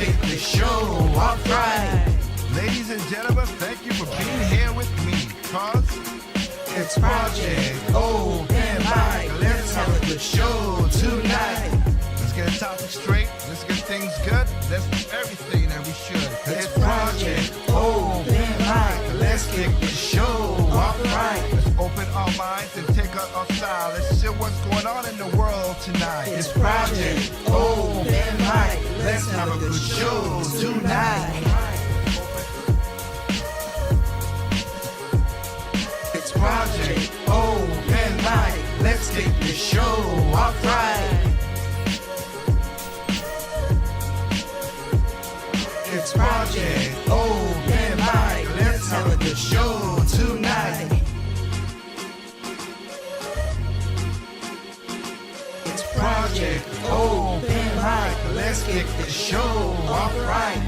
kick the show off right. Ladies and gentlemen, thank you for being here with me, cause It's Project Open Mic. Let's have a good show tonight. let's get the topic straight, let's get things good, let's do everything that we should. It's Project Open Mic. Let's kick the show off right. Let's open our minds and take out our style. Let's see what's going on in the world tonight. It's Project Open Mic. Let's have a good show tonight. It's Project Open Mic. Let's kick the show off right. It's Project Open Mic. Let's have a good show tonight. It's Project Open Mic. Let's kick the show off right.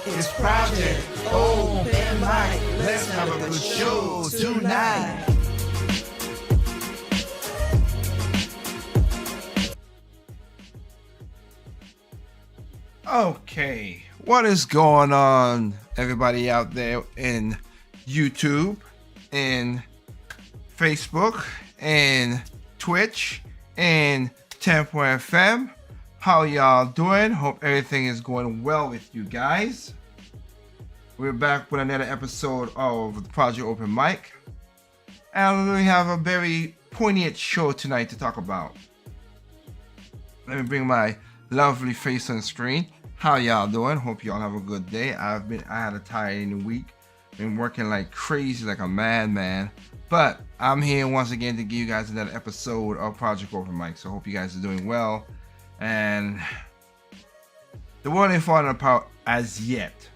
It's Project Open Mic. Let's have a good show tonight. Okay, what is going on, everybody out there in YouTube, in Facebook, in Twitch, in Tempo FM? How y'all doing? Hope everything is going well with you guys. We're back with another episode of the Project Open Mic, and we have a very poignant show tonight to talk about. Let me bring my lovely face on the screen. How y'all doing? Hope y'all have a good day. I had a tiring week. Been working like crazy, like a madman. But I'm here once again to give you guys another episode of Project Open Mic. So hope you guys are doing well. And the world ain't falling apart as yet.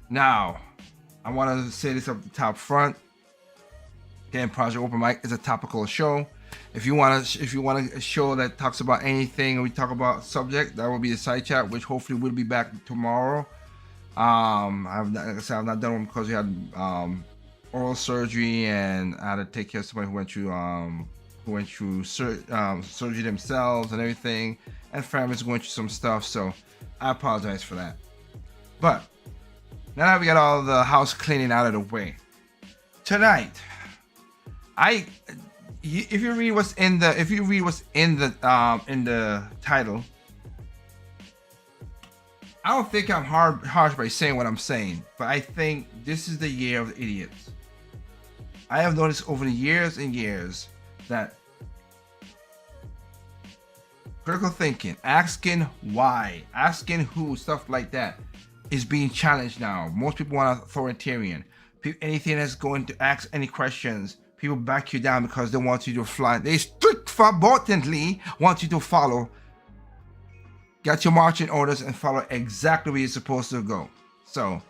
Now, I want to say this up the top front. Again, Project Open Mic is a topical show. If you want a show that talks about anything, or we talk about subject, that will be the side chat, which hopefully will be back tomorrow. Like I said, I've not done one because we had oral surgery, and I had to take care of somebody who went through surgery themselves and everything, and families going through some stuff. So I apologize for that. But now that we got all the house cleaning out of the way, tonight, if you read what's in the title, I don't think I'm harsh by saying what I'm saying, but I think this is the year of the idiots. I have noticed over the years and years that critical thinking, asking why, asking who, stuff like that is being challenged now. Most people want authoritarian. Anything that's going to ask any questions, people back you down because they want you to fly. They strictly want you to follow. Get your marching orders and follow exactly where you're supposed to go. So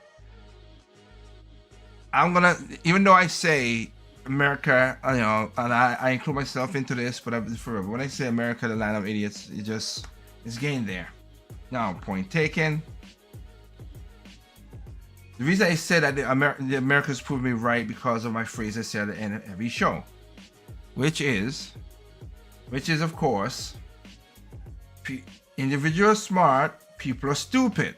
I'm gonna, even though I say America, and I include myself into this, but forever. When I say America, the land of idiots, it's getting there. Now, point taken. The reason I said that the Americans proved me right because of my phrase I said at the end of every show, which is of course, individuals are smart, people are stupid.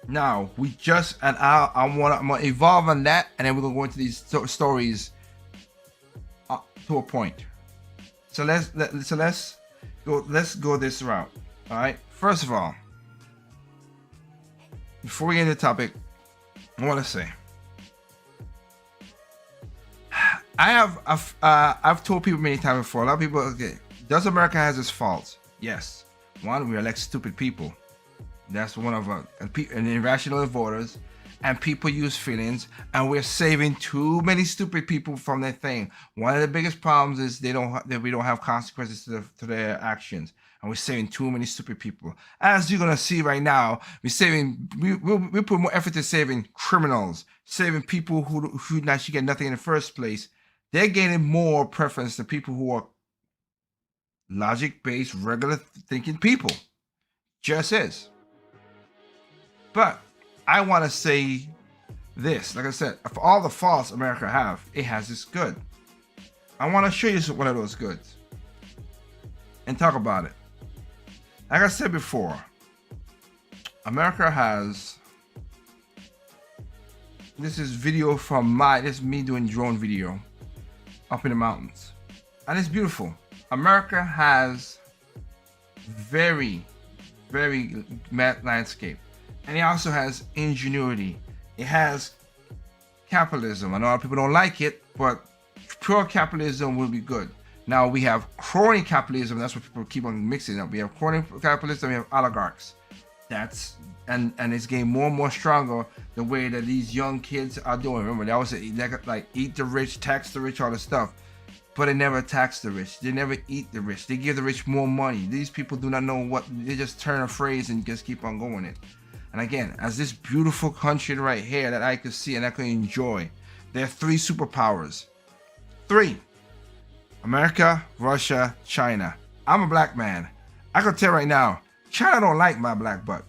Now I'm gonna evolve on that, and then we're gonna go into these stories to a point. So let's go this route. All right. First of all, before we get into the topic, I want to say I've told people many times before. A lot of people, okay, does America has its faults? Yes. One, we elect stupid people. That's one of and irrational voters, and people use feelings, and we're saving too many stupid people from their thing. One of the biggest problems is we don't have consequences to their actions, and we're saving too many stupid people. As you're gonna see right now, we put more effort to saving criminals, saving people who actually get nothing in the first place. They're gaining more preference to people who are logic-based, regular thinking people. Just is. But I want to say this, like I said, for all the faults America have, it has its good. I want to show you one of those goods. and talk about it. Like I said before, America has, this is video from this is me doing drone video up in the mountains, and it's beautiful. America has very landscape, and it also has ingenuity. It has capitalism. I know a lot of people don't like it, but pure capitalism will be good. Now we have crony capitalism. That's what people keep on mixing up. We have crony capitalism. We have oligarchs. That's and it's getting more and more stronger the way that these young kids are doing. Remember, that was like eat the rich, tax the rich, all this stuff. But they never tax the rich. They never eat the rich. They give the rich more money. These people do not know what, they just turn a phrase and just keep on going it. And again, as this beautiful country right here that I could see and I could enjoy, there are 3 superpowers. 3. America, Russia, China. I'm a black man. I can tell right now, China don't like my black butt.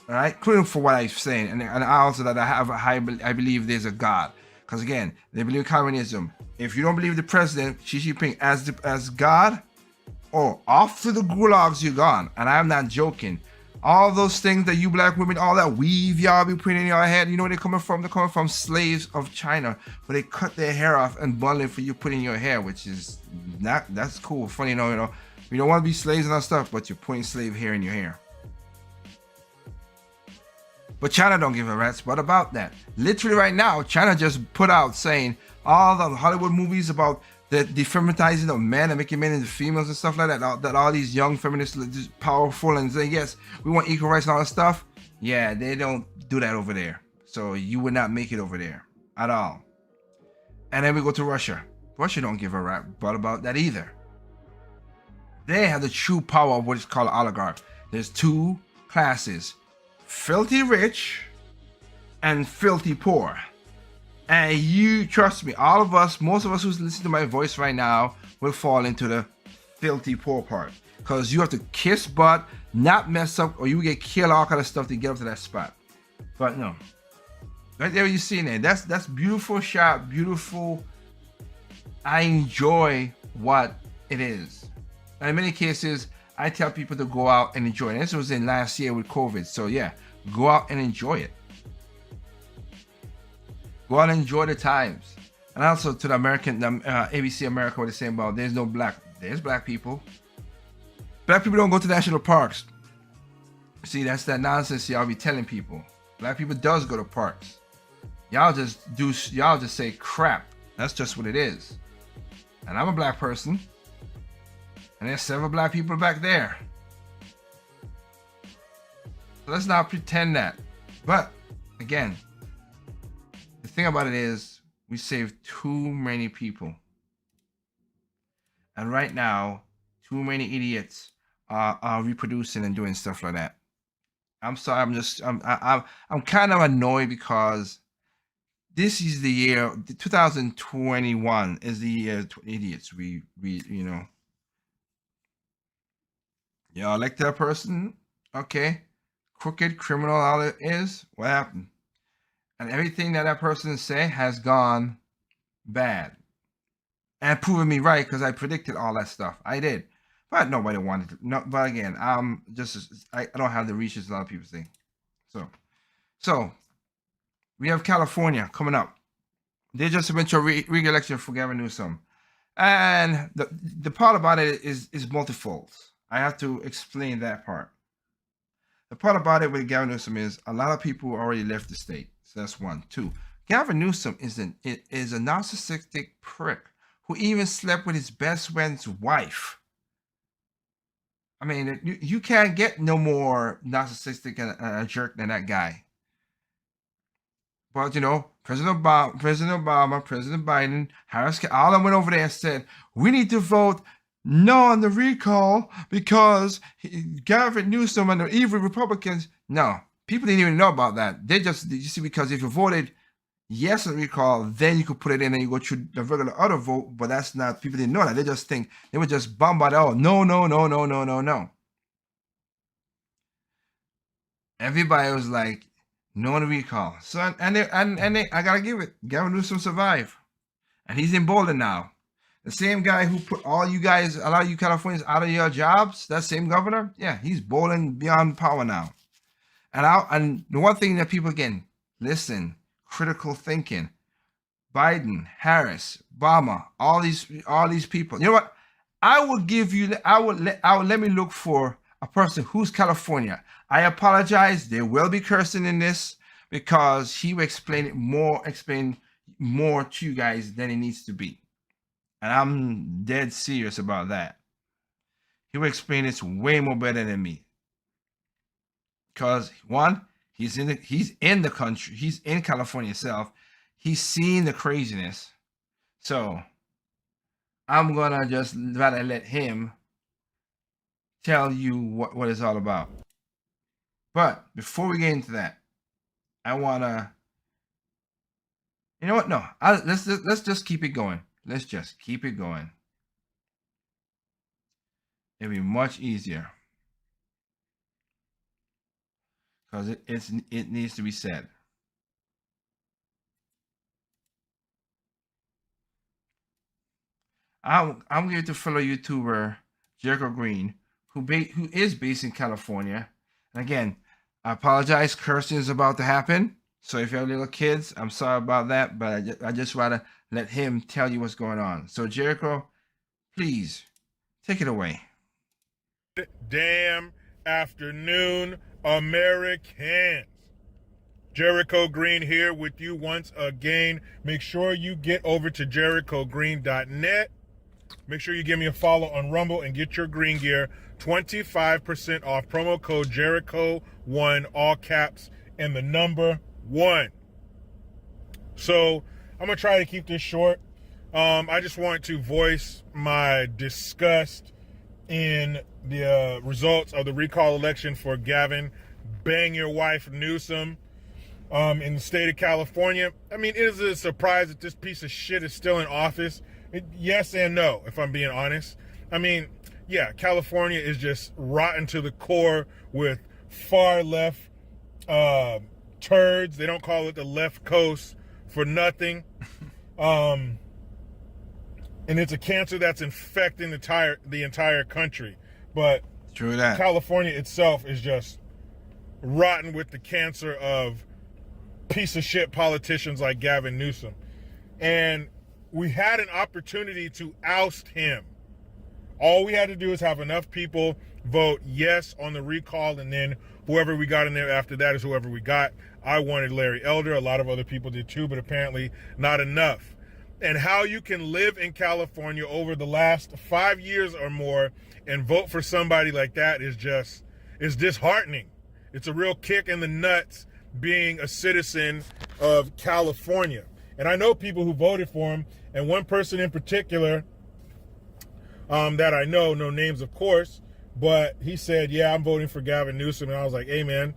All right, including for what I'm saying, and also that I believe there's a God, because again, they believe in communism. If you don't believe the president Xi Jinping as God, off to the gulags you gone. And I'm not joking. All those things that you black women, all that weave y'all be putting in your head, you know where they're coming from? They're coming from slaves of China, where they cut their hair off and bundle it for you put in your hair, which is not, that's cool, funny, you know, you don't want to be slaves and all stuff, but you're putting slave hair in your hair. But China don't give a rat's butt about that. Literally right now, China just put out saying all the Hollywood movies about the defeminizing of men and making men into females and stuff like that, that all these young feminists are just powerful and say, yes, we want equal rights and all that stuff. Yeah, they don't do that over there. So you would not make it over there at all. And then we go to Russia. Russia don't give a rat's butt about that either. They have the true power of what is called oligarch. There's 2 classes. Filthy rich and filthy poor. And you trust me, all of us, most of us who's listening to my voice right now will fall into the filthy poor part, because you have to kiss butt, not mess up, or you will get killed, all kind of stuff to get up to that spot. But no, right there you see there, that's beautiful shot, beautiful. I enjoy what it is, and in many cases I tell people to go out and enjoy it. This was in last year with COVID, so yeah, go out and enjoy it. Go out and enjoy the times. And also to the American, ABC America, what they're saying about there's black people. Black people don't go to national parks. See, that's that nonsense y'all be telling people. Black people does go to parks. Y'all just say crap. That's just what it is. And I'm a black person. And there's several black people back there. So let's not pretend that. But again, the thing about it is we saved too many people. And right now, too many idiots are reproducing and doing stuff like that. I'm sorry, I'm kind of annoyed because this is the year, 2021 is the year idiots. We you know. Y'all like that person? Okay. Crooked criminal, all it is. What happened? And everything that person say has gone bad. And proven me right, because I predicted all that stuff. I did. But nobody wanted to. No, but again, I don't have the reach as a lot of people think. So we have California coming up. They just went to a re-election for Gavin Newsom. And the part about it is multifold. I have to explain that part. The part about it with Gavin Newsom is a lot of people already left the state. So that's 1. 2. Gavin Newsom is a narcissistic prick who even slept with his best friend's wife. I mean, you can't get no more narcissistic and a jerk than that guy. But, you know, President Obama, President Biden, Harris, all of them went over there and said, we need to vote no on the recall because Gavin Newsom and the evil Republicans. No, people didn't even know about that. They just, you see, because if you voted yes on the recall, then you could put it in and you go through the regular other vote. But that's not, people didn't know that. They just think, they were just bombarded. Oh, no. Everybody was like, no on the recall. So, and I gotta give it, Gavin Newsom survived. And he's emboldened now. The same guy who put all you guys, a lot of you Californians out of your jobs, that same governor, yeah, he's bowling beyond power now. And the one thing that people, again, listen, critical thinking. Biden, Harris, Obama, all these people. You know what? I would let me look for a person who's California. I apologize. There will be cursing in this because he will explain more to you guys than it needs to be. And I'm dead serious about that. He will explain this way more better than me. Because one, he's in the country, he's in California itself. He's seen the craziness. So I'm gonna just rather let him tell you what it's all about. But before we get into that, I wanna, you know what? No, let's just keep it going. Let's just keep it going. It'll be much easier because it needs to be said. I'm going to fellow YouTuber Jericho Green, who is based in California. And again, I apologize. Cursing is about to happen. So if you have little kids, I'm sorry about that. But I just rather let him tell you what's going on. So Jericho, please take it away. Damn afternoon, Americans. Jericho Green here with you once again. Make sure you get over to jerichogreen.net. Make sure you give me a follow on Rumble and get your green gear 25% off. Promo code Jericho1, all caps, and the number 1. So I'm going to try to keep this short. I just want to voice my disgust in the results of the recall election for Gavin Bang Your Wife Newsom in the state of California. I mean, it is a surprise that this piece of shit is still in office. Yes and no, if I'm being honest. I mean, yeah, California is just rotten to the core with far left turds. They don't call it the left coast for nothing. And it's a cancer that's infecting the entire country. But true that. California itself is just rotten with the cancer of piece of shit politicians like Gavin Newsom. And we had an opportunity to oust him. All we had to do is have enough people vote yes on the recall, and then whoever we got in there after that is whoever we got. I wanted Larry Elder. A lot of other people did too, but apparently not enough. And how you can live in California over the last 5 years or more and vote for somebody like that is disheartening. It's a real kick in the nuts being a citizen of California. And I know people who voted for him, and one person in particular that I know, no names of course, but he said, yeah, I'm voting for Gavin Newsom. And I was like, hey man,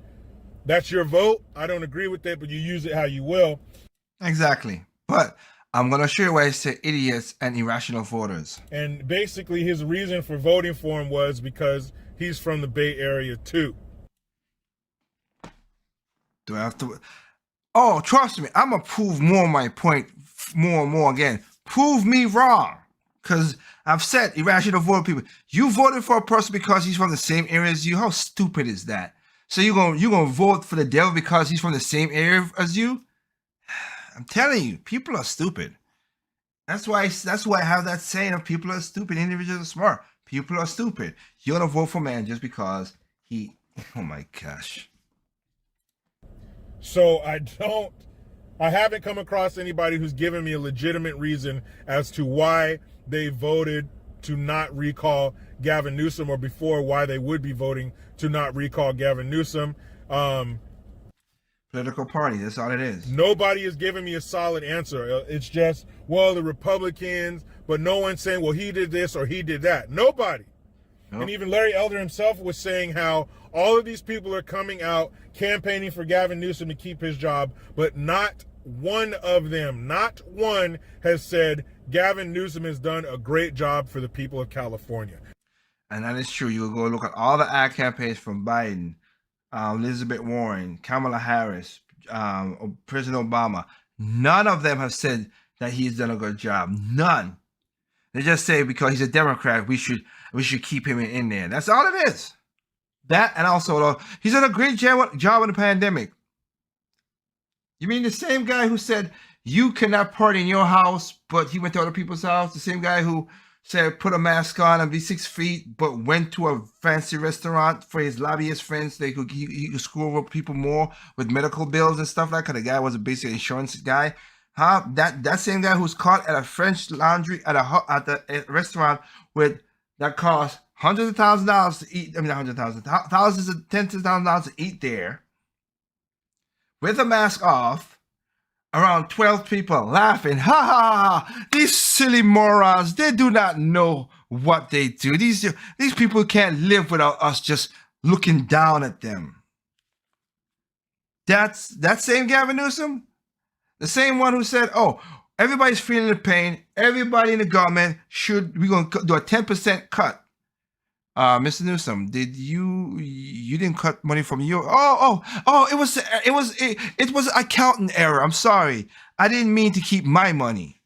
that's your vote. I don't agree with it, but you use it how you will. Exactly. But I'm going to show you why I say idiots and irrational voters. And basically his reason for voting for him was because he's from the Bay Area too. Do I have to? Oh, trust me, I'm going to prove more my point more and more again. Prove me wrong. Because I've said irrational voter people. You voted for a person because he's from the same area as you. How stupid is that? So you're gonna vote for the devil because he's from the same area as you? I'm telling you, people are stupid. That's why I have that saying of people are stupid, individuals are smart. People are stupid. You're gonna vote for man just because he. Oh my gosh. So I haven't come across anybody who's given me a legitimate reason as to why they voted to not recall Gavin Newsom, or before why they would be voting to not recall Gavin Newsom. Political party, that's all it is. Nobody is giving me a solid answer. It's just, well, the Republicans, but no one's saying, well, he did this or he did that. Nobody. Nope. And even Larry Elder himself was saying how all of these people are coming out campaigning for Gavin Newsom to keep his job, but not one of them, not one, has said Gavin Newsom has done a great job for the people of California. And that is true. You go look at all the ad campaigns from Biden, Elizabeth Warren, Kamala Harris, President Obama. None of them have said that he's done a good job. None. They just say because he's a Democrat, we should keep him in there. That's all it is. That, and also he's done a great job in the pandemic. You mean the same guy who said you cannot party in your house, but he went to other people's house? The same guy who said put a mask on and be 6 feet, but went to a fancy restaurant for his lobbyist friends. He could screw over people more with medical bills and stuff like that. The guy was a basic insurance guy. Huh? That same guy who's caught at a French laundry at a restaurant with that cost hundreds of thousands of dollars to eat. I mean, thousands of tens of thousands of dollars to eat there, with a mask off, around 12 people laughing. Ha ha ha! These silly morons. They do not know what they do. These people can't live without us just looking down at them. That's that same Gavin Newsom. The same one who said, oh, everybody's feeling the pain. Everybody in the government we're going to do a 10% cut. Mr. Newsom, you didn't cut money from your, it was accounting error. I'm sorry. I didn't mean to keep my money.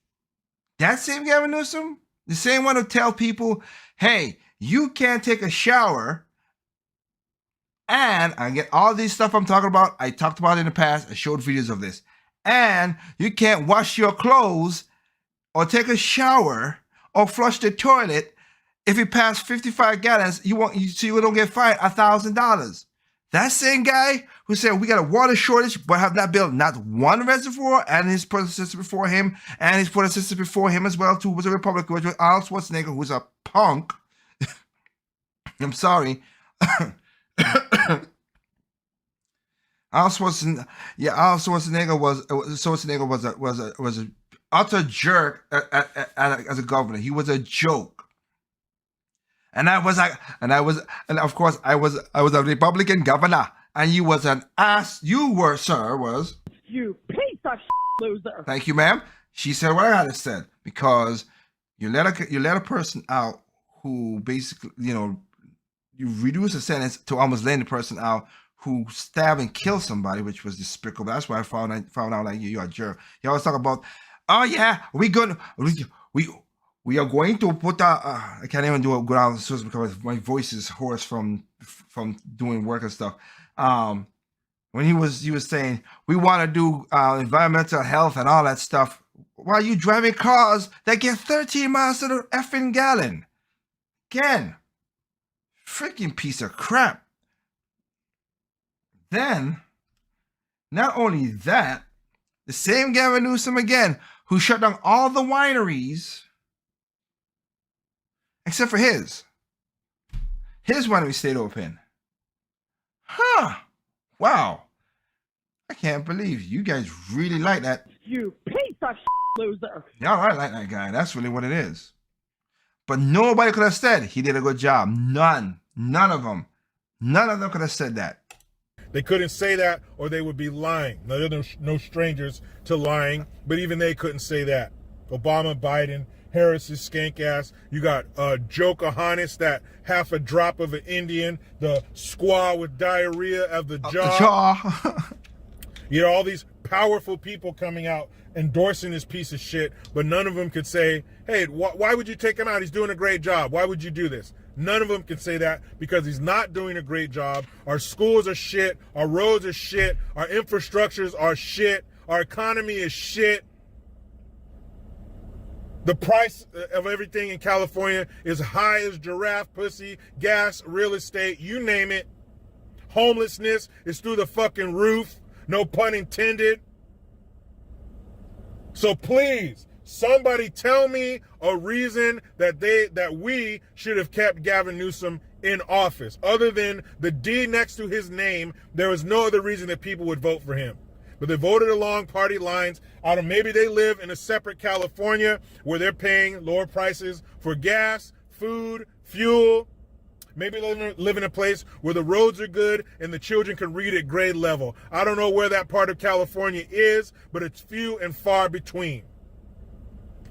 That same Gavin Newsom, the same one who tell people, hey, you can't take a shower. And I get all these stuff I'm talking about. I talked about it in the past. I showed videos of this. And you can't wash your clothes or take a shower or flush the toilet. If you pass 55 gallons, you don't get fined $1,000. That same guy who said we got a water shortage, but have not built not one reservoir, and his predecessor before him, and his predecessor before him as well too was a Republican, which was Arnold Schwarzenegger, who's a punk. I'm sorry. Arnold Schwarzenegger was a utter jerk as a governor. He was a joke, and of course I was a Republican governor, and you was an ass. You were, sir, was you piece of loser. Thank you, ma'am. She said what I had to say because you let a person out who basically, you reduce the sentence to almost letting the person out who stabbed and killed somebody, which was despicable. That's why I found out like you're a jerk. You always talk about, oh yeah, we are going to put I can't even do a good out because my voice is hoarse from doing work and stuff. When he was saying we want to do environmental health and all that stuff while you driving cars that get 13 miles to the effing gallon. Again, freaking piece of crap. Then, not only that, the same Gavin Newsom again, who shut down all the wineries, except for his. His winery stayed open. Huh. Wow. I can't believe you guys really like that. You piece of loser. Y'all like that guy. That's really what it is. But nobody could have said he did a good job. None. None of them. None of them could have said that. They couldn't say that or they would be lying. Now, they're no strangers to lying, but even they couldn't say that. Obama, Biden, Harris's skank ass. You got Joe Kahanis, that half a drop of an Indian, the squaw with diarrhea of the jaw. You know, all these powerful people coming out endorsing this piece of shit, but none of them could say, hey, why would you take him out? He's doing a great job. Why would you do this? None of them can say that because he's not doing a great job. Our schools are shit. Our roads are shit. Our infrastructures are shit. Our economy is shit. The price of everything in California is high as giraffe pussy, gas, real estate, you name it. Homelessness is through the fucking roof. No pun intended. So please, somebody tell me a reason that we should have kept Gavin Newsom in office. Other than the D next to his name, there was no other reason that people would vote for him. But they voted along party lines. Maybe they live in a separate California where they're paying lower prices for gas, food, fuel. Maybe they live in a place where the roads are good and the children can read at grade level. I don't know where that part of California is, but it's few and far between.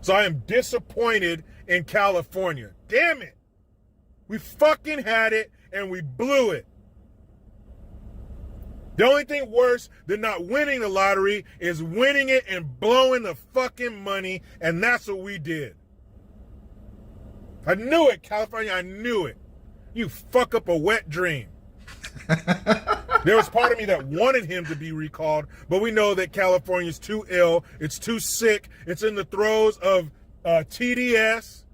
So I am disappointed in California. Damn it. We fucking had it and we blew it. The only thing worse than not winning the lottery is winning it and blowing the fucking money, and that's what we did. I knew it, California. I knew it. You fuck up a wet dream. There was part of me that wanted him to be recalled, but we know that California's too ill. It's too sick. It's in the throes of TDS.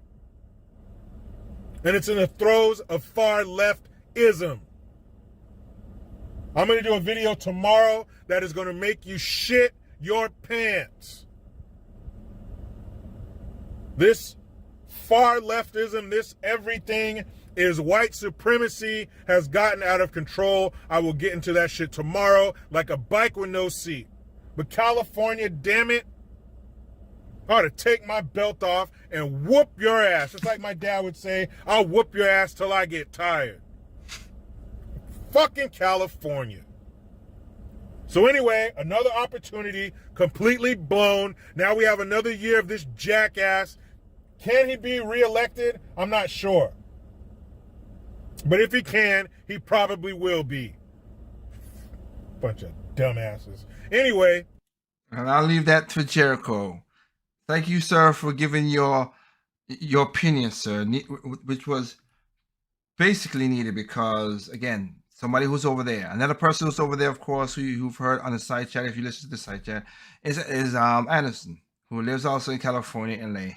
And it's in the throes of far leftism. I'm going to do a video tomorrow that is going to make you shit your pants. This far leftism, this everything is white supremacy has gotten out of control. I will get into that shit tomorrow like a bike with no seat. But California, damn it, I ought to take my belt off and whoop your ass. Just like my dad would say, I'll whoop your ass till I get tired. Fucking California. So anyway, another opportunity completely blown. Now we have another year of this jackass. Can he be reelected? I'm not sure. But if he can, he probably will be. Bunch of dumbasses. Anyway. And I'll leave that to Jericho. Thank you, sir, for giving your opinion, sir, which was basically needed because, again, somebody who's over there, another person who's over there, of course, who you've heard on the side chat, if you listen to the side chat, is Anderson, who lives also in California, LA.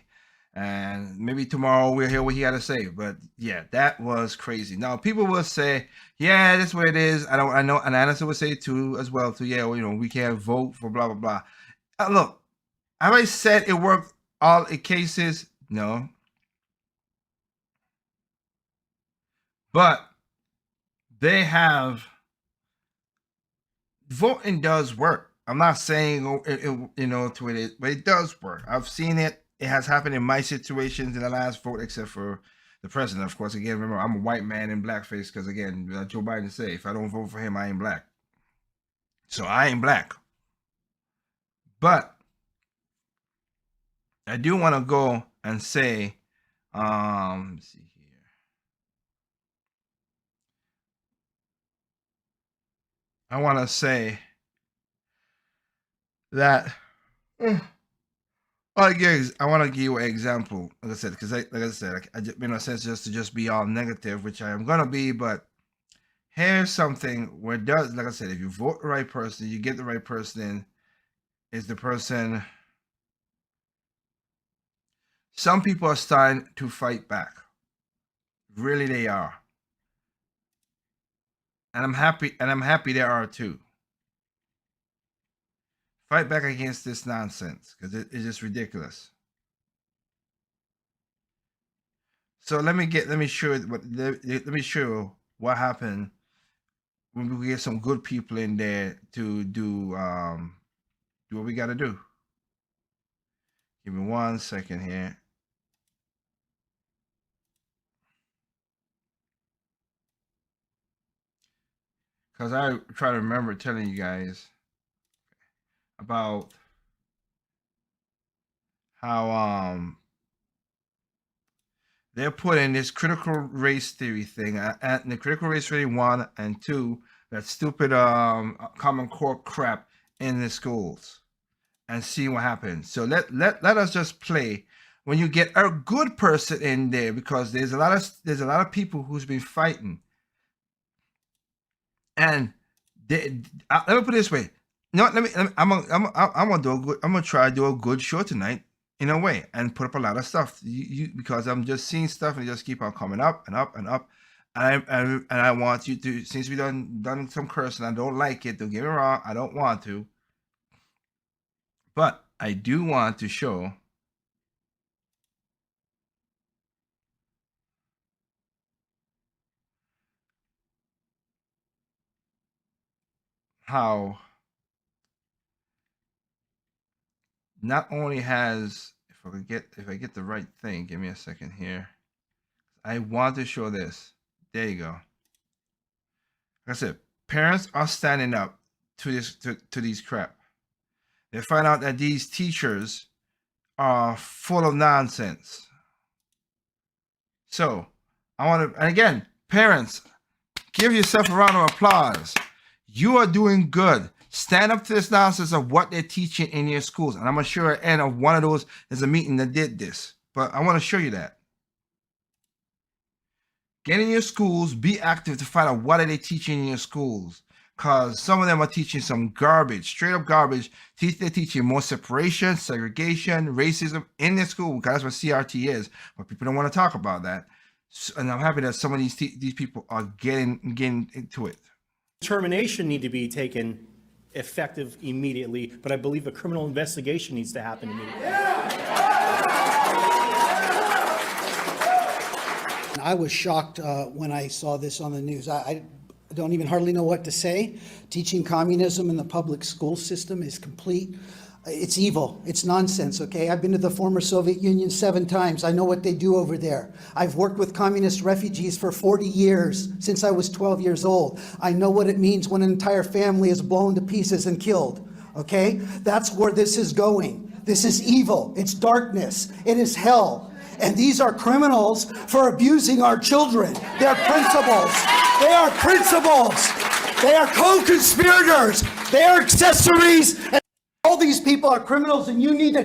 And maybe tomorrow we'll hear what he had to say. But yeah, that was crazy. Now people will say, yeah, that's what it is. I know, and Anderson would say too as well. Yeah, well, we can't vote for blah blah blah. Look, have I said it worked all in cases? No. But they have voting does work. I'm not saying to it, but it does work. I've seen it. It has happened in my situations in the last vote, except for the president, of course. Again, remember, I'm a white man in blackface because, again, Joe Biden say, if I don't vote for him, I ain't black. So I ain't black. But I do want to go and say, let's see here. I want to say that... I want to give you an example, like I said, because I just, in a sense, just to just be all negative, which I am gonna be. But here's something where it does, like I said, if you vote the right person, you get the right person in. Is the person? Some people are starting to fight back. Really, they are, and I'm happy. And I'm happy there are too. Fight back against this nonsense because it's just ridiculous. So let me show you what happened when we get some good people in there to do what we got to do. Give me 1 second here. Because I try to remember telling you guys about how they're putting this critical race theory thing and the critical race theory 1 and 2, that stupid Common Core crap in the schools, and see what happens. So let us just play when you get a good person in there, because there's a lot of people who's been fighting, and let me put it this way. No, I'm gonna try to do a good show tonight in a way and put up a lot of stuff. Because I'm just seeing stuff and it just keep on coming up and up and up. And I want you to, since we done some cursing, I don't like it. Don't get me wrong, I don't want to, but I do want to show how not only has, if I get the right thing, give me a second here. I want to show this. There you go. Like I said, parents are standing up to this to these crap. They find out that these teachers are full of nonsense. So I want to, and again, parents, give yourself a round of applause. You are doing good. Stand up to this nonsense of what they're teaching in your schools. And I'm sure at the end of one of those, there's a meeting that did this. But I want to show you that. Get in your schools, be active to find out what are they teaching in your schools. Because some of them are teaching some garbage, straight up garbage. They're teaching more separation, segregation, racism in their school, because that's what CRT is. But people don't want to talk about that. And I'm happy that some of these people are getting into it. Termination need to be taken effective immediately, but I believe a criminal investigation needs to happen immediately. I was shocked when I saw this on the news. I don't even hardly know what to say. Teaching communism in the public school system is complete. It's evil. It's nonsense, okay? I've been to the former Soviet Union 7 times. I know what they do over there. I've worked with communist refugees for 40 years, since I was 12 years old. I know what it means when an entire family is blown to pieces and killed, okay? That's where this is going. This is evil. It's darkness. It is hell. And these are criminals for abusing our children. They're principals. They are principals. They are co-conspirators. They are accessories. And all these people are criminals, and you need to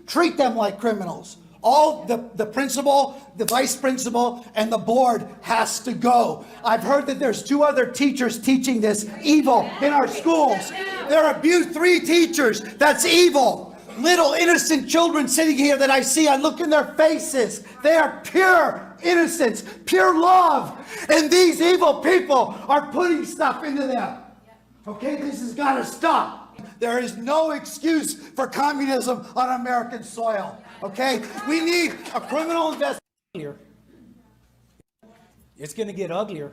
treat them like criminals. All the principal, the vice principal, and the board has to go. I've heard that there's 2 other teachers teaching this evil in our schools. They're abused 3 teachers. That's evil. Little innocent children sitting here that I see, I look in their faces. They are pure innocence, pure love. And these evil people are putting stuff into them. Okay, this has got to stop. There is no excuse for communism on American soil. Okay, we need a criminal investigation. It's going to get uglier.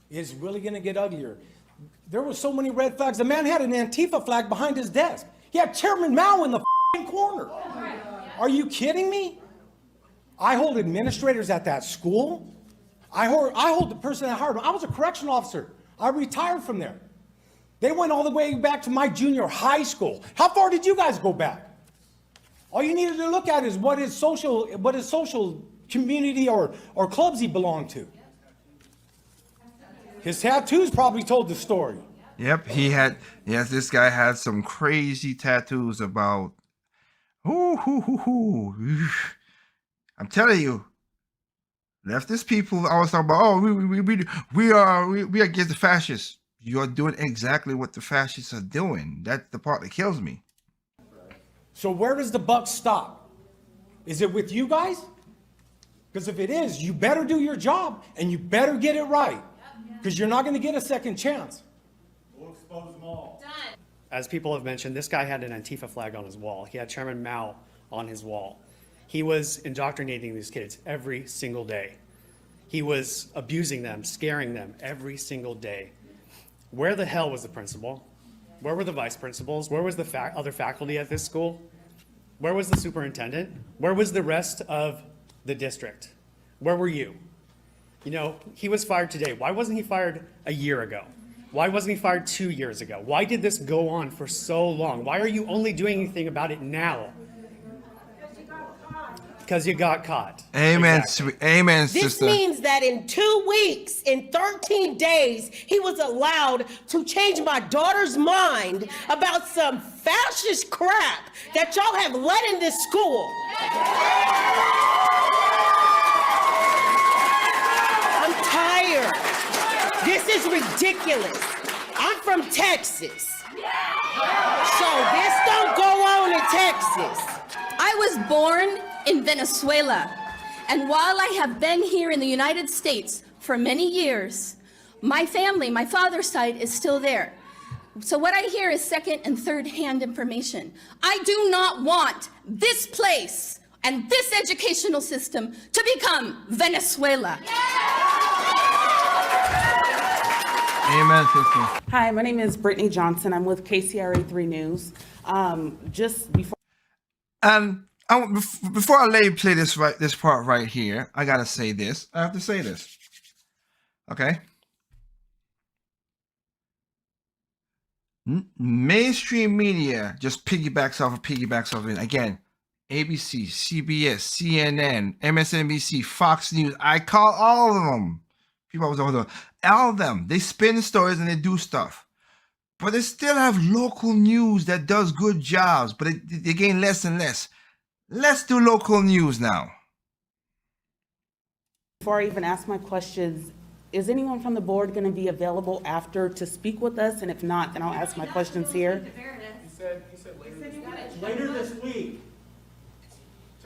It's really going to get uglier. There were so many red flags. The man had an Antifa flag behind his desk. He had Chairman Mao in the corner. Are you kidding me? I hold administrators at that school. I hold the person that hired him. I was a correctional officer. I retired from there. They went all the way back to my junior high school. How far did you guys go back? All you needed to look at is what his social community or clubs he belonged to. His tattoos probably told the story. Yep, this guy had some crazy tattoos about, I'm telling you, leftist people always talk about, we are against the fascists. You're doing exactly what the fascists are doing. That's the part that kills me. So where does the buck stop? Is it with you guys? Because if it is, you better do your job and you better get it right. Because you're not going to get a second chance. We'll expose them all. Done. As people have mentioned, this guy had an Antifa flag on his wall. He had Chairman Mao on his wall. He was indoctrinating these kids every single day. He was abusing them, scaring them every single day. Where the hell was the principal? Where were the vice principals? Where was the other faculty at this school? Where was the superintendent? Where was the rest of the district? Where were you? You know, he was fired today. Why wasn't he fired a year ago? Why wasn't he fired 2 years ago? Why did this go on for so long? Why are you only doing anything about it now? Because you got caught. Amen. Exactly. Amen, This sister. means that in 2 weeks, in 13 days, he was allowed to change my daughter's mind about some fascist crap that y'all have let in this school. I'm tired. This is ridiculous. I'm from Texas. So this don't go on in Texas. I was born in Venezuela, and while I have been here in the United States for many years, my family, my father's side, is still there. So what I hear is second and third hand information. I do not want this place and this educational system to become Venezuela. Amen, sister. Hi, my name is Brittany Johnson. I'm with KCRA 3 News. Just before. Before I play this part right here, I gotta say this. I have to say this. Okay. Mainstream media just piggybacks off of it. Again, ABC, CBS, CNN, MSNBC, Fox News. I call all of them. People always over all of them. They spin stories and they do stuff. But they still have local news that does good jobs, but they gain less and less. Let's do local news now. Before I even ask my questions, is anyone from the board going to be available after to speak with us? And if not, then I'll ask my questions here. Later this week.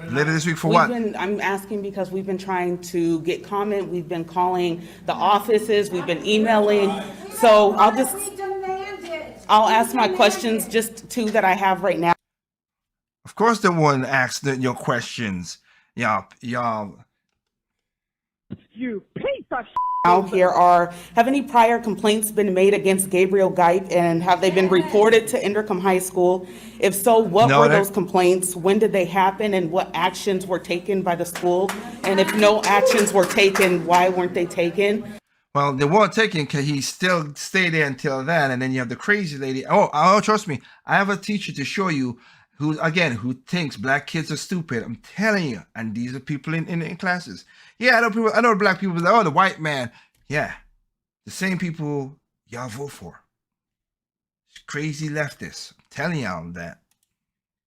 Later this week for what? I'm asking because we've been trying to get comment. We've been calling the offices. We've been emailing. So I'll ask my questions, just two that I have right now. Of course, the one asks your questions. Y'all. You piece of Out here have any prior complaints been made against Gabriel Geip, and have they been reported to Indercom High School? If so, what were those complaints? When did they happen, and what actions were taken by the school? And if no actions were taken, why weren't they taken? Well, they weren't taken because he still stayed there until then, and then you have the crazy lady. Oh, trust me, I have a teacher to show you who thinks black kids are stupid. I'm telling you, and these are people in classes. Yeah, I know black people say, oh, the white man. Yeah, the same people y'all vote for. Crazy leftists. I'm telling y'all that.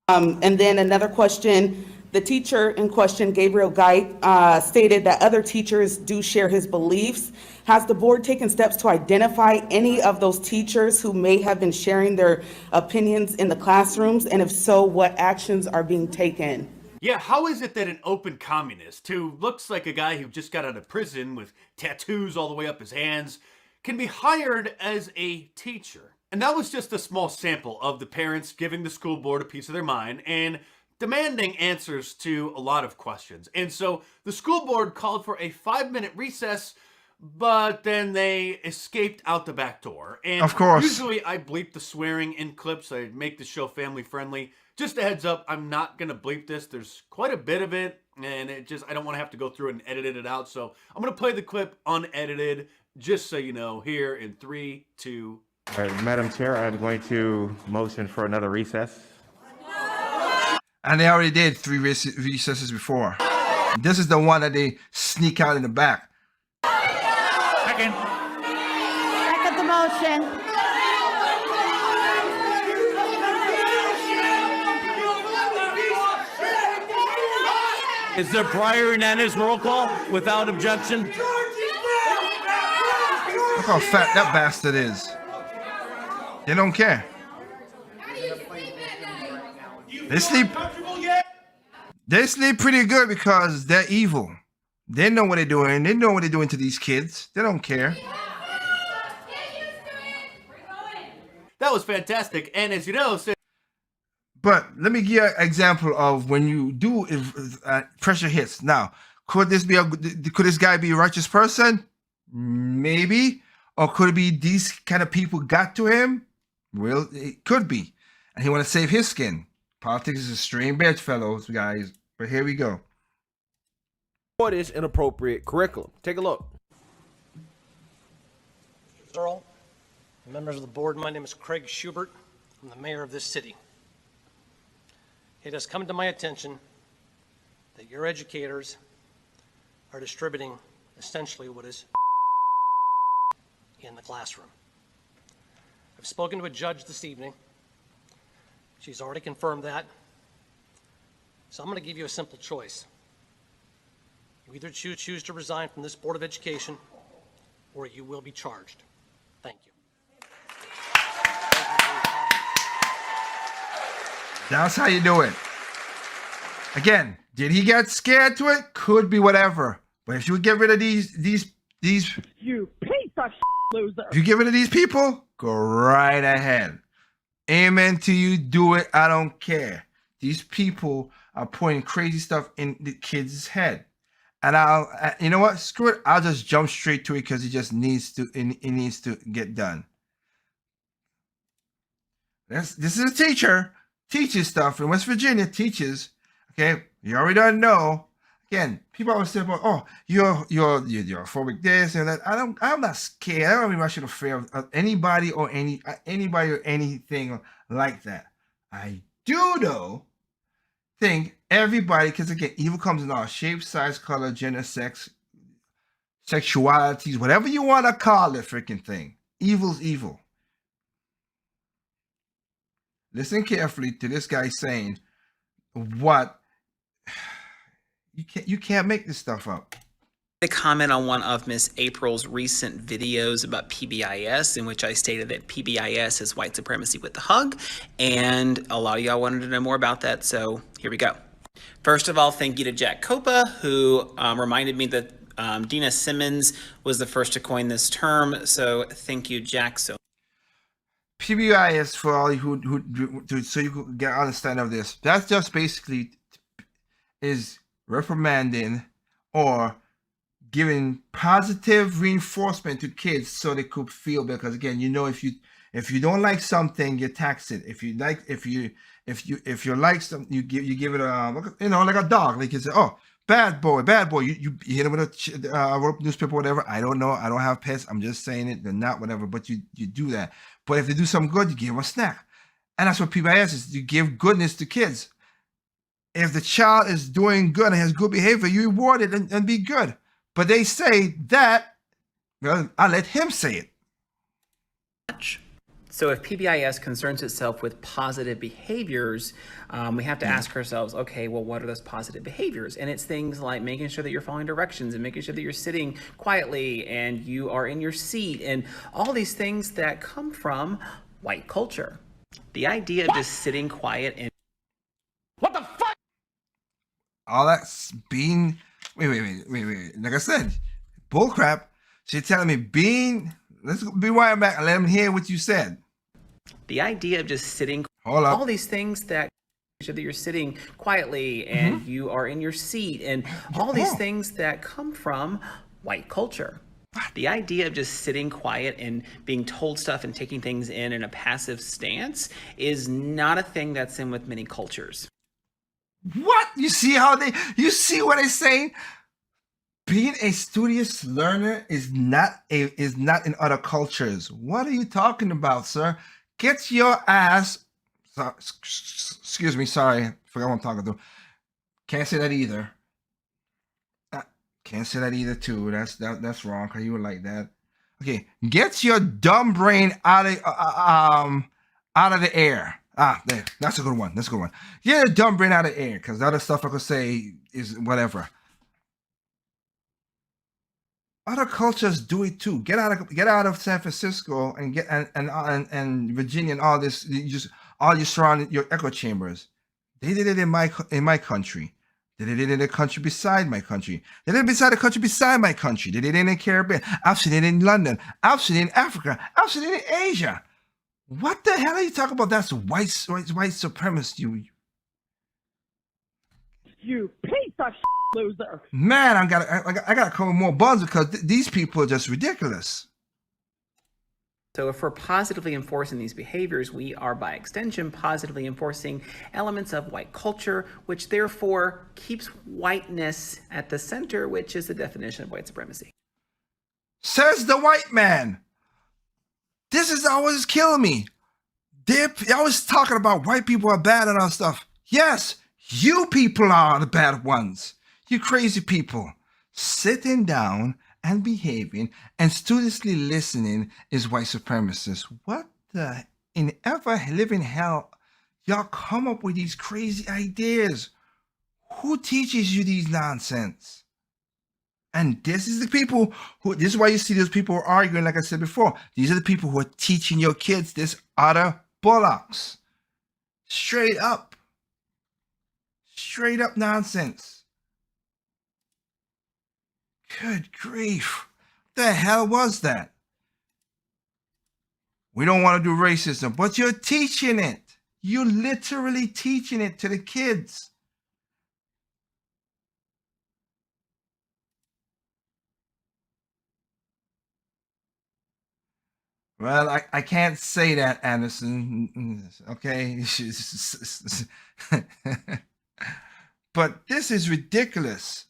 And then another question, the teacher in question, Gabriel Geip, stated that other teachers do share his beliefs. Has the board taken steps to identify any of those teachers who may have been sharing their opinions in the classrooms? And if so, what actions are being taken? Yeah, how is it that an open communist, who looks like a guy who just got out of prison with tattoos all the way up his hands, can be hired as a teacher? And that was just a small sample of the parents giving the school board a piece of their mind and demanding answers to a lot of questions. And so the school board called for a 5-minute recess, but then they escaped out the back door. And of course, usually I bleep the swearing in clips. I make the show family friendly. Just a heads up, I'm not going to bleep this. There's quite a bit of it, and I don't want to have to go through it and edit it out. So I'm going to play the clip unedited, just so you know, here in 3, 2. Madam Chair, I'm going to motion for another recess. And they already did 3 recesses before. This is the one that they sneak out in the back. Second the motion. Is there prior unanimous roll call without objection? Look how fat that bastard is. They don't care. They sleep. They sleep pretty good because they're evil. They know what they're doing. They know what they're doing to these kids. They don't care. That was fantastic. And as you know, but let me give you an example of when you do pressure hits. Now, could this guy be a righteous person? Maybe. Or could it be these kind of people got to him? Well, it could be. And he want to save his skin. Politics is a strange bitch, fellows, guys. But here we go. What is inappropriate curriculum? Take a look. Earl, members of the board, my name is Craig Schubert. I'm the mayor of this city. It has come to my attention that your educators are distributing essentially what is in the classroom. I've spoken to a judge this evening. She's already confirmed that. So I'm going to give you a simple choice. You either choose to resign from this Board of Education, or you will be charged. Thank you. That's how you do it. Again, did he get scared to it? Could be whatever. But if you get rid of these you piece of loser. If you get rid of these people, go right ahead. Amen to you. Do it. I don't care. These people are putting crazy stuff in the kids' head. And you know what? Screw it. I'll just jump straight to it because it just needs to, it needs to get done. This is a teacher. Teaches stuff in West Virginia. Teaches. Okay. You already don't know. Again, people always say about, oh, you're phobic this and that. I'm not scared. I don't have much of a fear of anybody or anybody or anything like that. I do though think everybody, because again, evil comes in all shape, size, color, gender, sex, sexualities, whatever you want to call the freaking thing. Evil's evil. Listen carefully to this guy saying what you can't make this stuff up. To comment on one of Miss April's recent videos about PBIS, in which I stated that PBIS is white supremacy with the hug, and a lot of y'all wanted to know more about that, so here we go. First of all, thank you to Jack Copa, who reminded me that Dina Simmons was the first to coin this term, so thank you, Jack. So PBIS, for all who so you can get understanding of this, that's just basically is reprimanding or giving positive reinforcement to kids so they could feel, because again, you know, if you don't like something, you tax it. If you like something, you give it a, you know, like a dog, like you say, oh, bad boy, you hit him with a rope, newspaper, whatever. I don't know, I don't have pets, I'm just saying it, they're not whatever, but you do that. But if they do something good, you give them a snack. And that's what PBIS is, you give goodness to kids. If the child is doing good and has good behavior, you reward it and be good. But they say that, well, I'll let him say it. So if PBIS concerns itself with positive behaviors, we have to ask ourselves, okay, well, what are those positive behaviors? And it's things like making sure that you're following directions and making sure that you're sitting quietly and you are in your seat and all these things that come from white culture. The idea of just sitting quiet and... What the fuck? All that's being... Wait. Like I said, bullcrap. She's telling me let's be right back and let him hear what you said. The idea of just sitting, hold up, all these things that you're sitting quietly and you are in your seat and all these things that come from white culture. The idea of just sitting quiet and being told stuff and taking things in a passive stance is not a thing that's in with many cultures. What? You see what I say? Being a studious learner is not in other cultures. What are you talking about, sir? Get your ass. Excuse me, sorry, forgot what I'm talking to. Can't say that either. Can't say that either too. That's wrong. Cause you were like that. Okay, get your dumb brain out of the air. There. That's a good one. Get your dumb brain out of the air, because the other stuff I could say is whatever. Other cultures do it too. Get out of San Francisco and get and Virginia and all this. All you surrounding your echo chambers. They did it in my country. They did it in the country beside my country. They did it beside the country beside my country. They did it in the Caribbean. I've seen it in London. I've seen it in Africa. I've seen it in Asia. What the hell are you talking about? That's white supremacy. You piece of loser. Man, I gotta cover more buns because these people are just ridiculous. So if we're positively enforcing these behaviors, we are by extension positively enforcing elements of white culture, which therefore keeps whiteness at the center, which is the definition of white supremacy. Says the white man. This is always killing me. They're always talking about white people are bad and all stuff. Yes, you people are the bad ones. You crazy people. Sitting down and behaving and studiously listening is white supremacists. What the in ever living hell y'all come up with these crazy ideas? Who teaches you these nonsense? And this is the people this is why you see those people arguing, like I said before. These are the people who are teaching your kids this utter bollocks. Straight up nonsense. Good grief. What the hell was that? We don't want to do racism, but you're teaching it. You're literally teaching it to the kids. Well, I can't say that, Anderson. Okay? But this is ridiculous.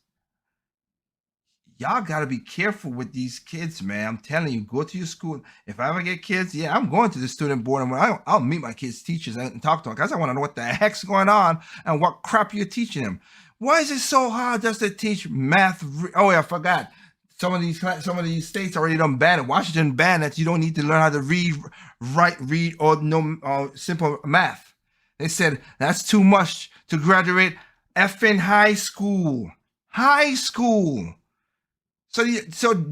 Y'all got to be careful with these kids, man. I'm telling you, go to your school. If I ever get kids, yeah, I'm going to the student board and I'll meet my kids' teachers and talk to them because I want to know what the heck's going on and what crap you're teaching them. Why is it so hard just to teach math? Oh, yeah, I forgot. Some of these states already done ban it. Washington banned that you don't need to learn how to read, or simple math. They said that's too much to graduate effing high school. High school. So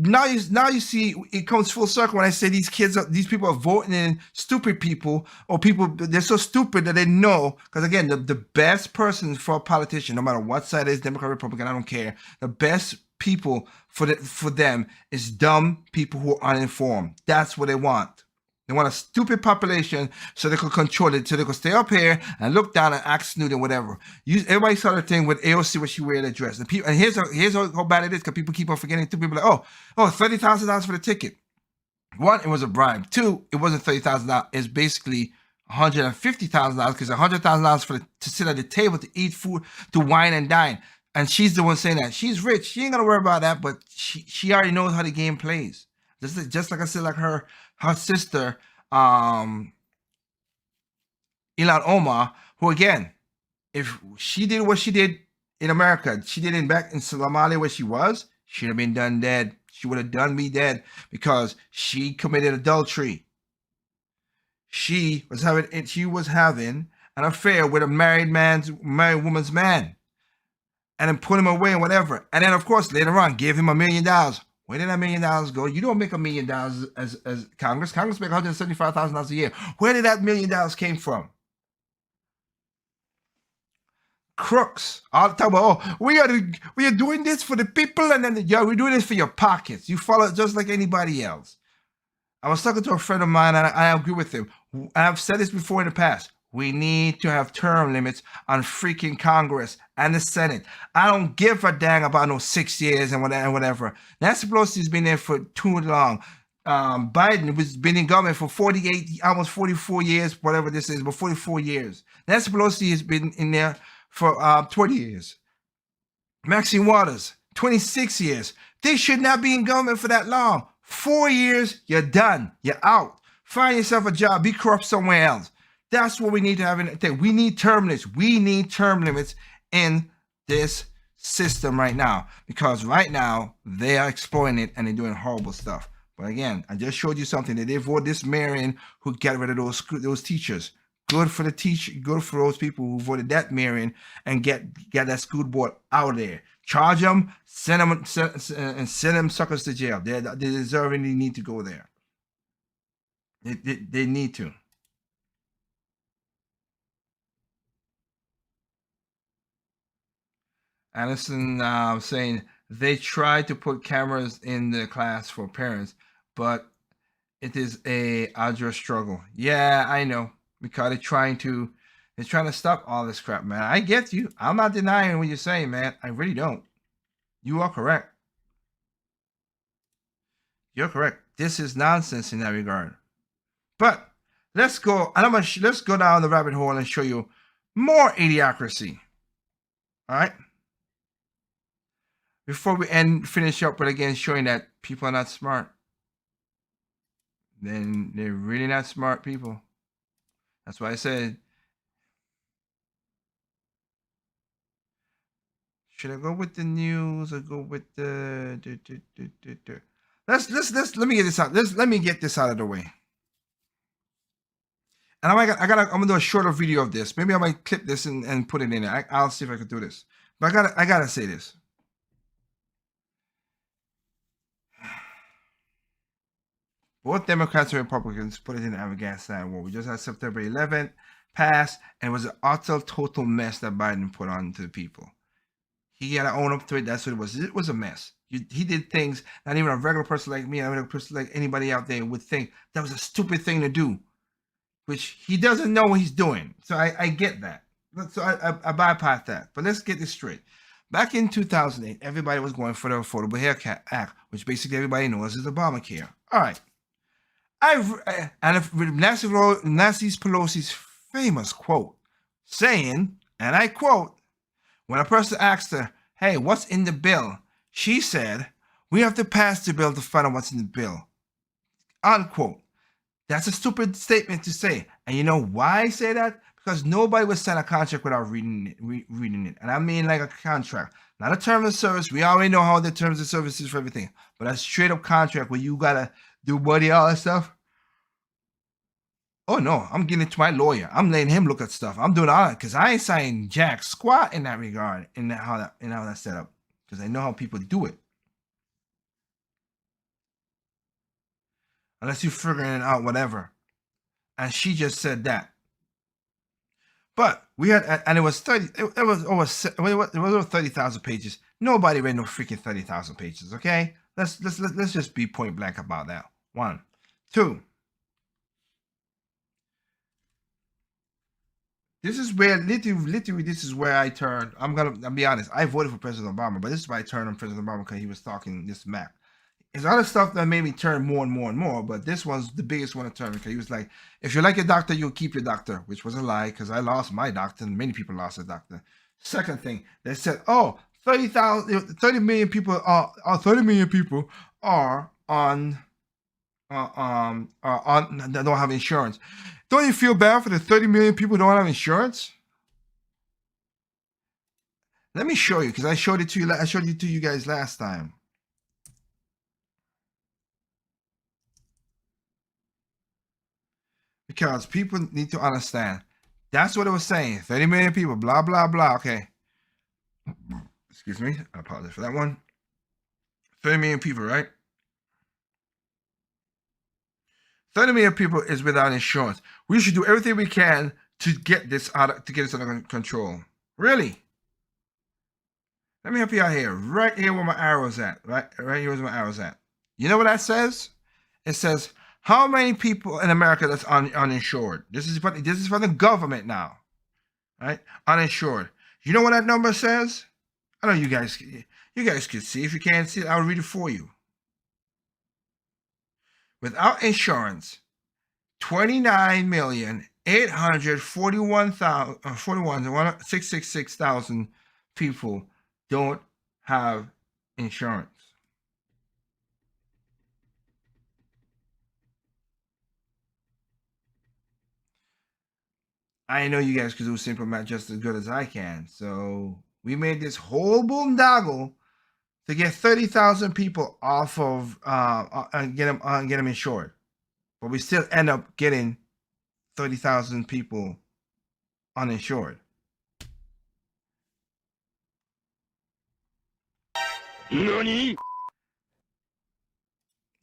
now you see it comes full circle when I say these people are voting in stupid people, or people, they're so stupid that they know, because again, the best person for a politician, no matter what side it is, Democrat, Republican, I don't care, the best people for them is dumb people who are uninformed. That's what they want. They want a stupid population so they could control it, so they could stay up here and look down and act snoot and whatever. Everybody saw the thing with AOC where she wear the dress. And here's how bad it is, because people keep on forgetting. Two people like, $30,000 for the ticket. One, it was a bribe. Two, it wasn't $30,000. It's basically $150,000, because $100,000 to sit at the table, to eat food, to wine and dine. And she's the one saying that. She's rich. She ain't gonna worry about that, but she already knows how the game plays. Just like I said, like her sister, Ilhan Omar, who again, if she did what she did in America, she did it back in Somalia where she was, she'd have been done dead. She would have done me dead, because she committed adultery. She was having an affair with a married woman's man, and then put him away and whatever. And then of course later on gave him $1 million. Where did that $1 million go? You don't make $1 million as Congress. Congress make $175,000 a year. Where did that $1 million came from? Crooks. All the time. Oh, we are doing this for the people, and then we're doing this for your pockets. You follow just like anybody else. I was talking to a friend of mine, and I agree with him. I've said this before in the past. We need to have term limits on freaking Congress and the Senate. I don't give a dang about no 6 years and whatever. Nancy Pelosi's been there for too long. Biden has been in government for 48, almost 44 years, whatever this is, but 44 years. Nancy Pelosi has been in there for 20 years. Maxine Waters, 26 years. They should not be in government for that long. 4 years, you're done. You're out. Find yourself a job. Be corrupt somewhere else. That's what we need to have in the thing. We need term limits. We need term limits in this system right now, because right now they are exploiting it and they're doing horrible stuff. But again, I just showed you something that they voted this mayor in who got rid of those teachers. Good for the teacher. Good for those people who voted that mayor in and get that school board out of there. Charge them, send them suckers to jail. They deserve and they need to go there. They need to. Anderson saying they tried to put cameras in the class for parents, but it is a arduous struggle. Yeah, I know, because they're trying to stop all this crap, man. I get you. I'm not denying what you're saying, man. I really don't. You are correct. You're correct. This is nonsense in that regard. But let's go. And let's go down the rabbit hole and show you more idiocracy. All right. Before we finish up, but again, showing that people are not smart. Then they're really not smart people. That's why I said, should I go with the news or go with the? Let me get this out. Let me get this out of the way. And I'm gonna do a shorter video of this. Maybe I might clip this and put it in there. I'll see if I can do this. But I gotta say this. Both Democrats and Republicans put it in the Afghanistan war. We just had September 11th pass, and it was an utter total mess that Biden put on to the people. He had to own up to it. That's what it was. It was a mess. He did things not even a regular person like me, not even a person like anybody out there would think that was a stupid thing to do, which he doesn't know what he's doing. So I get that. So I bypass that. But let's get this straight. Back in 2008, everybody was going for the Affordable Care Act, which basically everybody knows is Obamacare. All right. Nancy Pelosi's famous quote saying, and I quote, when a person asked her, hey, what's in the bill? She said, we have to pass the bill to find out what's in the bill. Unquote. That's a stupid statement to say. And you know why I say that? Because nobody would sign a contract without reading it. And I mean like a contract, not a term of service. We already know how the terms of service is for everything. But a straight up contract where you got to do buddy, all that stuff. Oh no, I'm getting it to my lawyer. I'm letting him look at stuff. I'm doing all that because I ain't signing jack squat in that regard, in how that's set up. Because I know how people do it. unless you're figuring it out, whatever. And she just said that. But we had, and it was 30. It was over 30,000 pages. Nobody read no freaking 30,000 pages. Okay, let's just be point blank about that. 1, 2. This is where literally this is where I turned. I'll be honest. I voted for President Obama, but this is why I turned on President Obama, because he was talking this map. There's other stuff that made me turn more and more and more, but this was the biggest one to turn, because he was like, if you like your doctor, you'll keep your doctor, which was a lie, because I lost my doctor and many people lost their doctor. Second thing, they said, 30 million people are on that don't have insurance. Don't you feel bad for the 30 million people who don't have insurance? Let me show you, because I showed it to you. I showed it to you guys last time. Because people need to understand. That's what it was saying. 30 million people, blah, blah, blah. Okay. Excuse me. I apologize for that one. 30 million people, right? 30 million people is without insurance. We should do everything we can to get this under control. Really? Let me help you out here. Right here where my arrow's at. Right here where my arrow's at. You know what that says? It says, how many people in America that's uninsured? This is for the government now, right? Uninsured. You know what that number says? I know you guys can see. If you can't see it, I'll read it for you. Without insurance, 29,841,666,000 people don't have insurance. I know you guys can do simple math just as good as I can. So we made this whole boondoggle to get 30,000 people off of get them insured, but we still end up getting 30,000 people uninsured. NANI?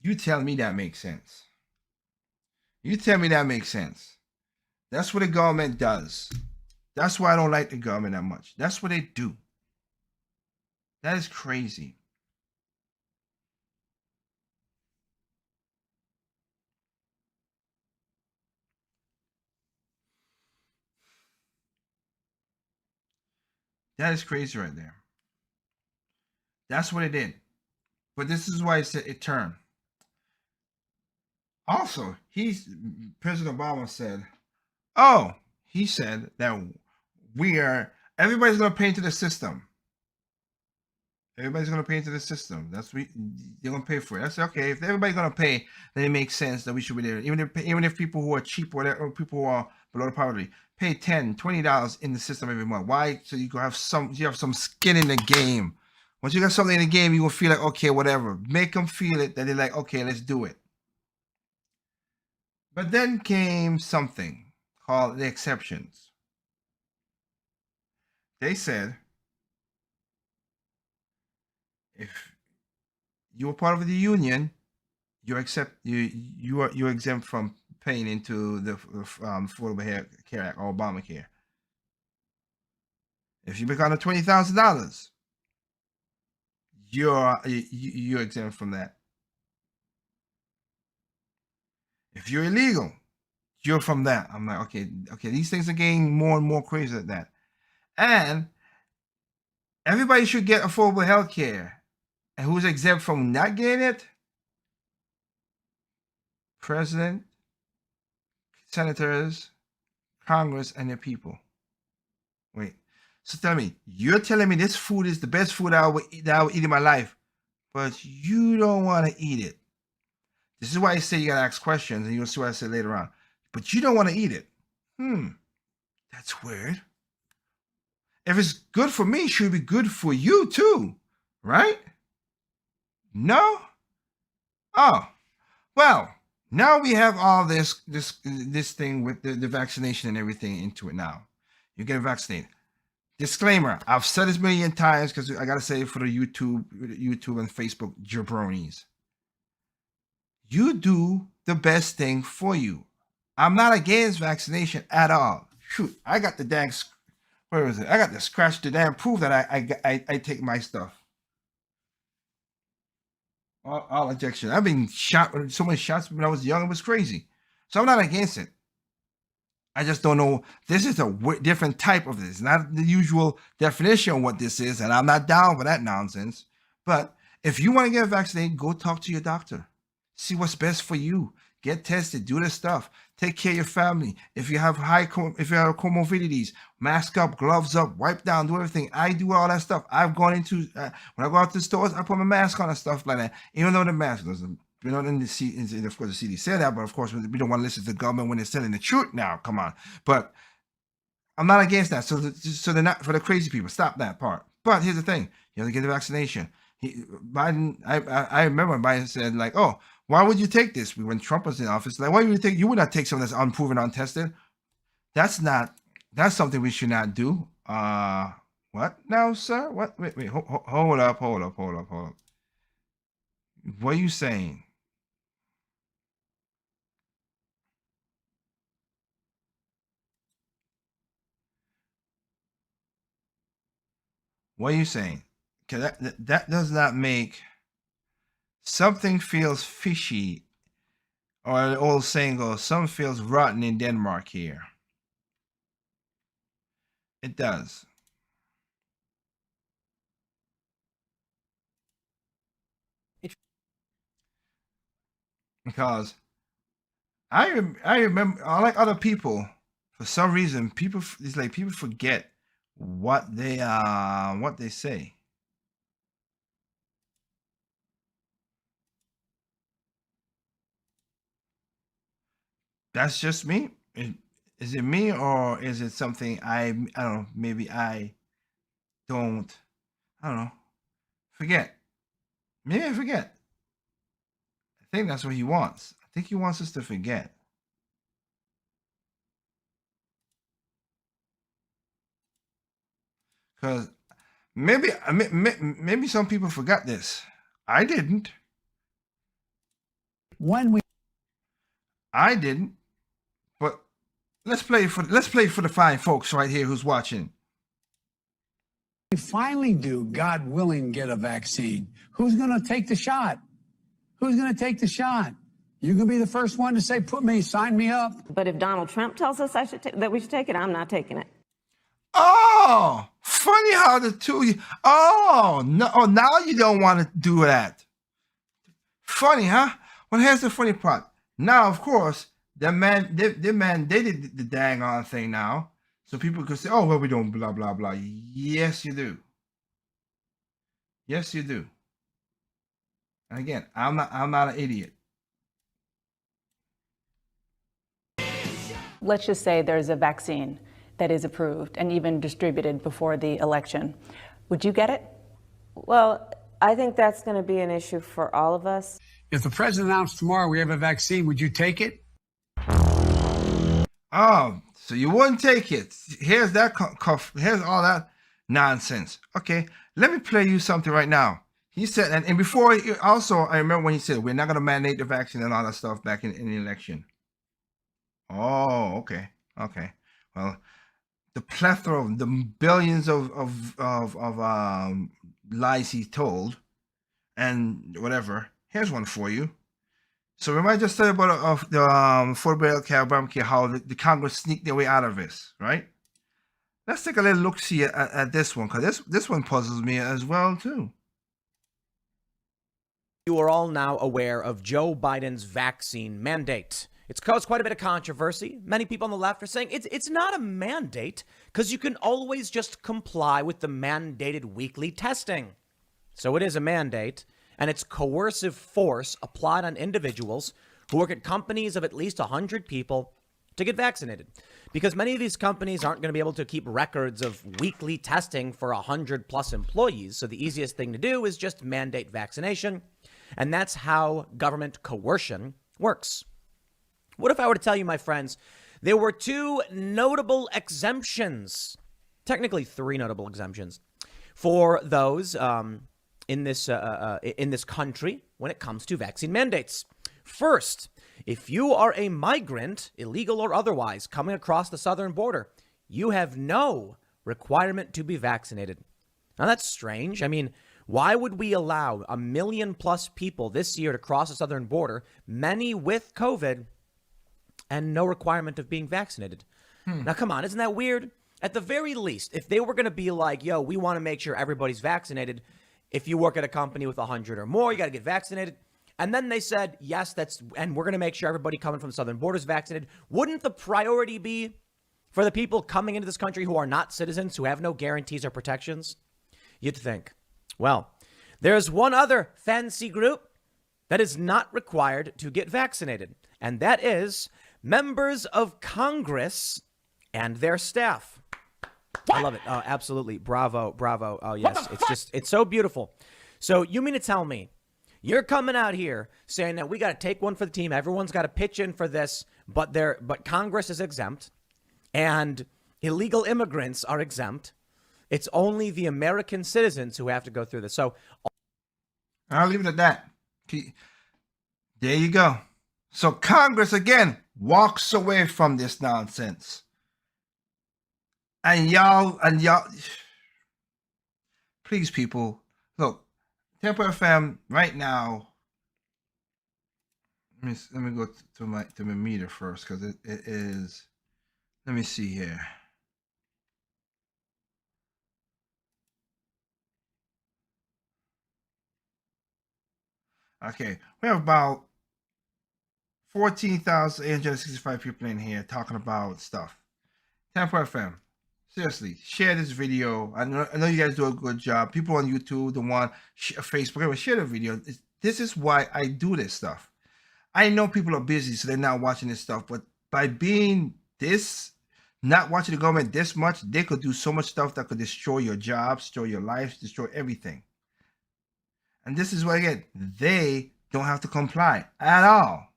You tell me that makes sense. You tell me that makes sense. That's what the government does. That's why I don't like the government that much. That's what they do. That is crazy. That is crazy right there. That's what it did. But this is why it turned. Also, President Obama said, he said that everybody's going to pay into the system. Everybody's going to pay into the system. That's what they're going to pay for it. I said, okay, if everybody's going to pay, then it makes sense that we should be there. Even if people who are cheap or whatever, or people who are below the poverty, pay $10, $20 in the system every month. Why? So you can have some skin in the game. Once you got something in the game, you will feel like, okay, whatever. Make them feel it, that they're like, okay, let's do it. But then came something called the exceptions. They said, if you were part of the union, you're exempt from paying into the Affordable Care Act or Obamacare. If you make under $20,000, you're exempt from that. If you're illegal, you're from that. I'm like, okay, these things are getting more and more crazy at that. And everybody should get affordable health care. And who's exempt from not getting it? President, senators, Congress, and their people. Wait. So tell me, you're telling me this food is the best food that I will eat in my life, but you don't want to eat it. This is why I say you gotta ask questions, and you'll see what I say later on. But you don't want to eat it. That's weird. If it's good for me, it should be good for you too, right? No? Oh, well, now we have all this thing with the vaccination and everything into it now. You get vaccinated. Disclaimer, I've said this a million times because I gotta say it for the YouTube and Facebook jabronis. you do the best thing for you. I'm not against vaccination at all. Shoot, I got the dang, where is it? I got to scratch the damn proof that I take my stuff. All injection. I've been shot with so many shots when I was young. It was crazy. So I'm not against it. I just don't know. This is a different type of this. Not the usual definition of what this is, and I'm not down for that nonsense. But if you want to get vaccinated, go talk to your doctor. See what's best for you. Get tested. Do this stuff. Take care of your family. If you have comorbidities, mask up, gloves up, wipe down, do everything. I do all that stuff. I've gone into when I go out to the stores, I put my mask on and stuff like that. Even though the mask doesn't. You know, of course, the CDC said that, but of course, we don't want to listen to the government when they're telling the truth now. Come on. But I'm not against that. So they're not for the crazy people. Stop that part. But here's the thing. You have to get the vaccination. Biden, I remember Biden said, like, oh, why would you take this? When Trump was in office, like, why would you would not take something that's unproven, untested? That's something we should not do. What now, sir? What? Wait, hold up. What are you saying? What are you saying? Because that does not make something feels fishy, or the old saying goes, some feels rotten in Denmark here. It does. Because I remember, like other people, for some reason, people forget what they say. That's just me. Is it me, or is it something I don't know, maybe I don't know, forget. Maybe I forget. I think that's what he wants. I think he wants us to forget. Because maybe some people forgot this. I didn't. I didn't. But let's play for the fine folks right here who's watching. We finally do, God willing, get a vaccine. Who's going to take the shot? Who's going to take the shot? You can be the first one to say, sign me up. But if Donald Trump tells us that we should take it, I'm not taking it. Oh, funny how the two. Oh, no. Oh, now you don't want to do that. Funny, huh? Well, here's the funny part. Now, of course, they mandated the dang on thing now, so people could say, "Oh, well, we don't blah blah blah." Yes, you do. Yes, you do. And again, I'm not an idiot. Let's just say there's a vaccine that is approved and even distributed before the election. Would you get it? Well, I think that's going to be an issue for all of us. If the president announced tomorrow we have a vaccine, would you take it? Oh, so you wouldn't take it. Here's that here's all that nonsense. Okay, let me play you something right now. He said, and before, also, I remember when he said, we're not going to mandate the vaccine and all that stuff back in the election. Oh, okay. Well, the plethora of the billions of lies he told and whatever. Here's one for you. So remember I just said about the Affordable Care, how the Congress sneaked their way out of this, right? Let's take a little look-see at this one, because this one puzzles me as well, too. You are all now aware of Joe Biden's vaccine mandate. It's caused quite a bit of controversy. Many people on the left are saying it's not a mandate because you can always just comply with the mandated weekly testing. So it is a mandate, and it's coercive force applied on individuals who work at companies of at least 100 people to get vaccinated. Because many of these companies aren't going to be able to keep records of weekly testing for 100 plus employees. So the easiest thing to do is just mandate vaccination. And that's how government coercion works. What if I were to tell you, my friends, there were two notable exemptions, technically three notable exemptions, for those in this country when it comes to vaccine mandates. First, if you are a migrant, illegal or otherwise, coming across the southern border, you have no requirement to be vaccinated. Now, that's strange. I mean, why would we allow 1 million plus people this year to cross the southern border, many with COVID, and no requirement of being vaccinated? Now, come on, isn't that weird? At the very least, if they were going to be like, yo, we want to make sure everybody's vaccinated. If you work at a company with 100 or more, you got to get vaccinated. And then they said, yes, and we're going to make sure everybody coming from the southern border is vaccinated. Wouldn't the priority be for the people coming into this country who are not citizens, who have no guarantees or protections? You'd think. Well, there's one other fancy group that is not required to get vaccinated, and that is members of Congress and their staff. I love it. Oh, absolutely. Bravo. Bravo. Oh, yes. It's so beautiful. So you mean to tell me you're coming out here saying that we got to take one for the team. Everyone's got to pitch in for this, but Congress is exempt and illegal immigrants are exempt. It's only the American citizens who have to go through this. So I'll leave it at that. There you go. So Congress, again, walks away from this nonsense. And y'all, please, people, look, Tempo FM right now. Let me go to my meter first, because it is. Let me see here. Okay, we have about 14,865 people in here talking about stuff. Tempo FM. Seriously, share this video. I know you guys do a good job. People on YouTube, the one Facebook, share the video. This is why I do this stuff. I know people are busy, so they're not watching this stuff. But by being not watching the government this much, they could do so much stuff that could destroy your jobs, destroy your life, destroy everything. And this is why, again, they don't have to comply at all.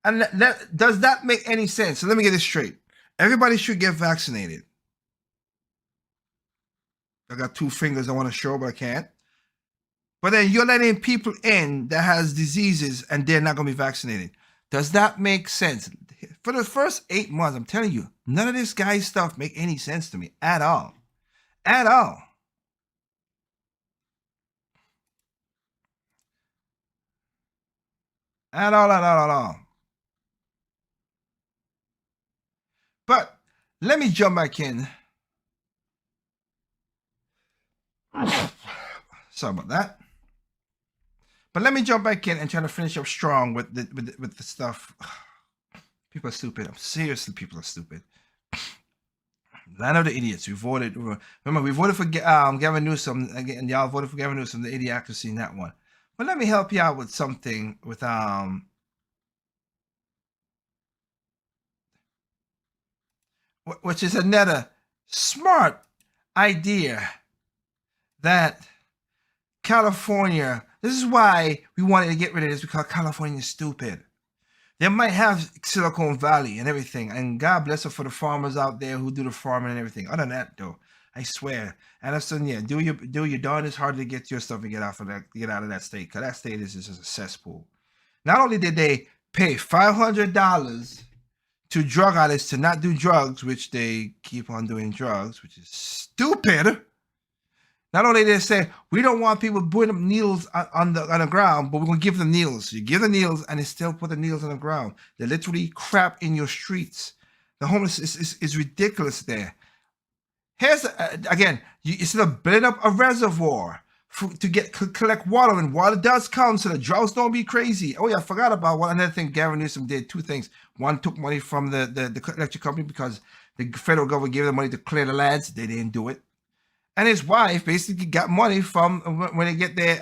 And does that make any sense? So let me get this straight. Everybody should get vaccinated. I got 2 fingers I want to show, but I can't. But then you're letting people in that has diseases and they're not going to be vaccinated. Does that make sense? For the first 8 months, I'm telling you, none of this guy's stuff make any sense to me at all. At all. At all. But let me jump back in. Sorry about that. But let me jump back in and try to finish up strong with the stuff. People are stupid. Seriously, people are stupid. Land of the idiots. We voted. Remember, we voted for Gavin Newsom, and y'all voted for Gavin Newsom. The idiocracy in that one. But let me help you out with something with which is another smart idea that California. This is why we wanted to get rid of this, because California is stupid. They might have Silicon Valley and everything, and God bless her for the farmers out there who do the farming and everything. Other than that, though, I swear, Anderson, yeah, do your darndest hard to get your stuff and get out of that state, because that state is just a cesspool. Not only did they pay $500 to drug addicts to not do drugs, which they keep on doing drugs, which is stupid. Not only did they say, we don't want people putting up needles on the ground, but we're going to give them needles. You give the needles, and they still put the needles on the ground. They literally crap in your streets. The homeless is ridiculous there. Here's, again, instead of building up a reservoir to collect water, and water does come so the droughts don't be crazy. Oh, yeah, I forgot about another thing Gavin Newsom did. 2 things. One, took money from the electric company because the federal government gave them money to clear the lands. They didn't do it. And his wife basically got money from, when they get their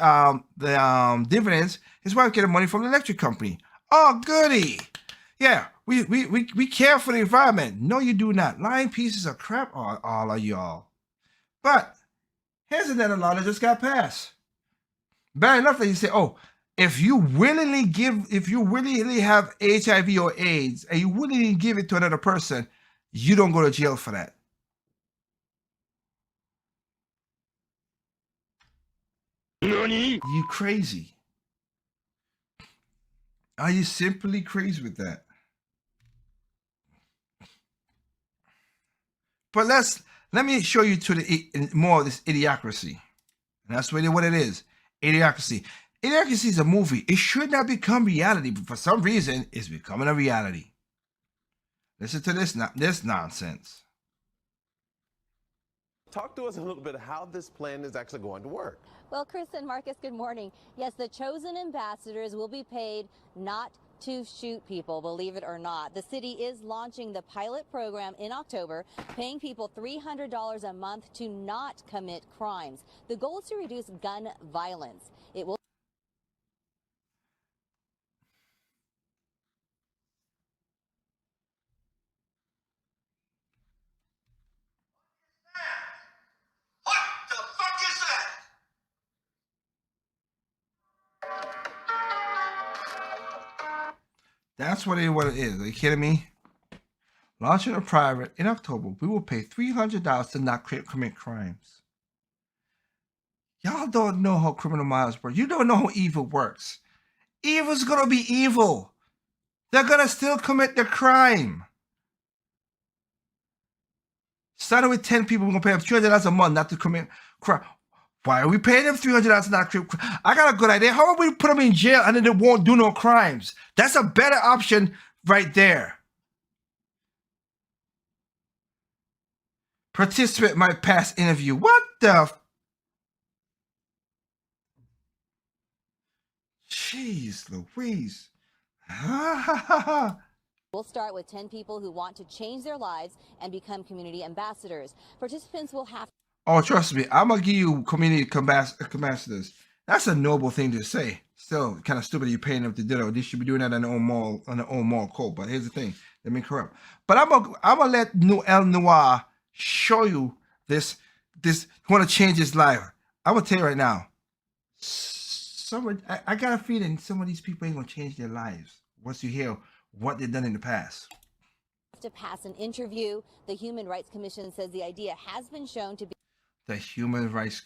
dividends, his wife get money from the electric company. Oh, goody. Yeah, we care for the environment. No, you do not. Lying pieces of crap, all of y'all. But here's another law that just got passed. Bad enough that you say, oh, if you willingly have HIV or AIDS, and you willingly give it to another person, you don't go to jail for that. You crazy. Are you simply crazy with that? But let me show you to the more of this idiocracy. And that's really what it is. Idiocracy. Idiocracy is a movie. It should not become reality, but for some reason, it's becoming a reality. Listen to this nonsense. Talk to us a little bit how this plan is actually going to work. Well, Chris and Marcus, good morning. Yes, the chosen ambassadors will be paid not to shoot people, believe it or not. The city is launching the pilot program in October, paying people $300 a month to not commit crimes. The goal is to reduce gun violence. It will That's what it is. Are you kidding me? Launching a private in October, we will pay $300 to not commit crimes. Y'all don't know how criminal minds work. You don't know how evil works. Evil's gonna be evil. They're gonna still commit the crime. Starting with 10 people, we're gonna pay them $300 a month not to commit crime. Why are we paying them $300 to not commit crime? I got a good idea. How about we put them in jail and then they won't do no crimes? That's a better option right there. Participant might pass interview. What the? Jeez Louise. We'll start with 10 people who want to change their lives and become community ambassadors. Participants will have Oh, trust me, I'm gonna give you community ambassadors. That's a noble thing to say. Still kind of stupid you're paying them to do that. They should be doing that on their own moral code. But here's the thing, let me correct. But I'm gonna let El Noir show you this want to change his life. I'm gonna tell you right now. I got a feeling some of these people ain't gonna change their lives once you hear what they've done in the past. to pass an interview. The Human Rights Commission says the idea has been shown to be The Human Rights.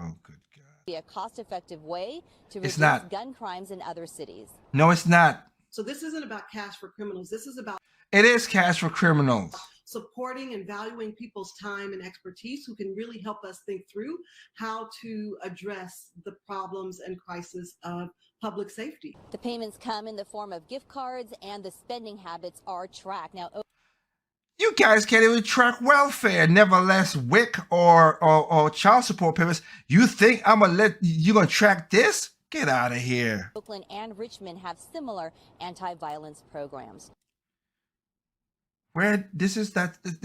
Oh, good God. a cost-effective way to It's reduce not. gun crimes in other cities. No, it's not. So this isn't about cash for criminals. This is about It is cash for criminals. supporting and valuing people's time and expertise who can really help us think through how to address the problems and crisis of public safety. The payments come in the form of gift cards, and the spending habits are tracked. Now, You guys can't even track welfare, nevertheless WIC or child support payments. You think I'm gonna track this? Get out of here. Oakland and Richmond have similar anti-violence programs. This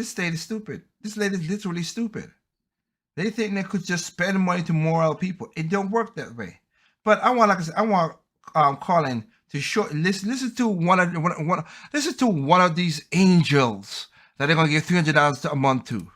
state is stupid. This lady is literally stupid. They think they could just spend money to moral people. It don't work that way. But I want Colin to show. Listen to one of these angels that they're gonna give $300 a month to.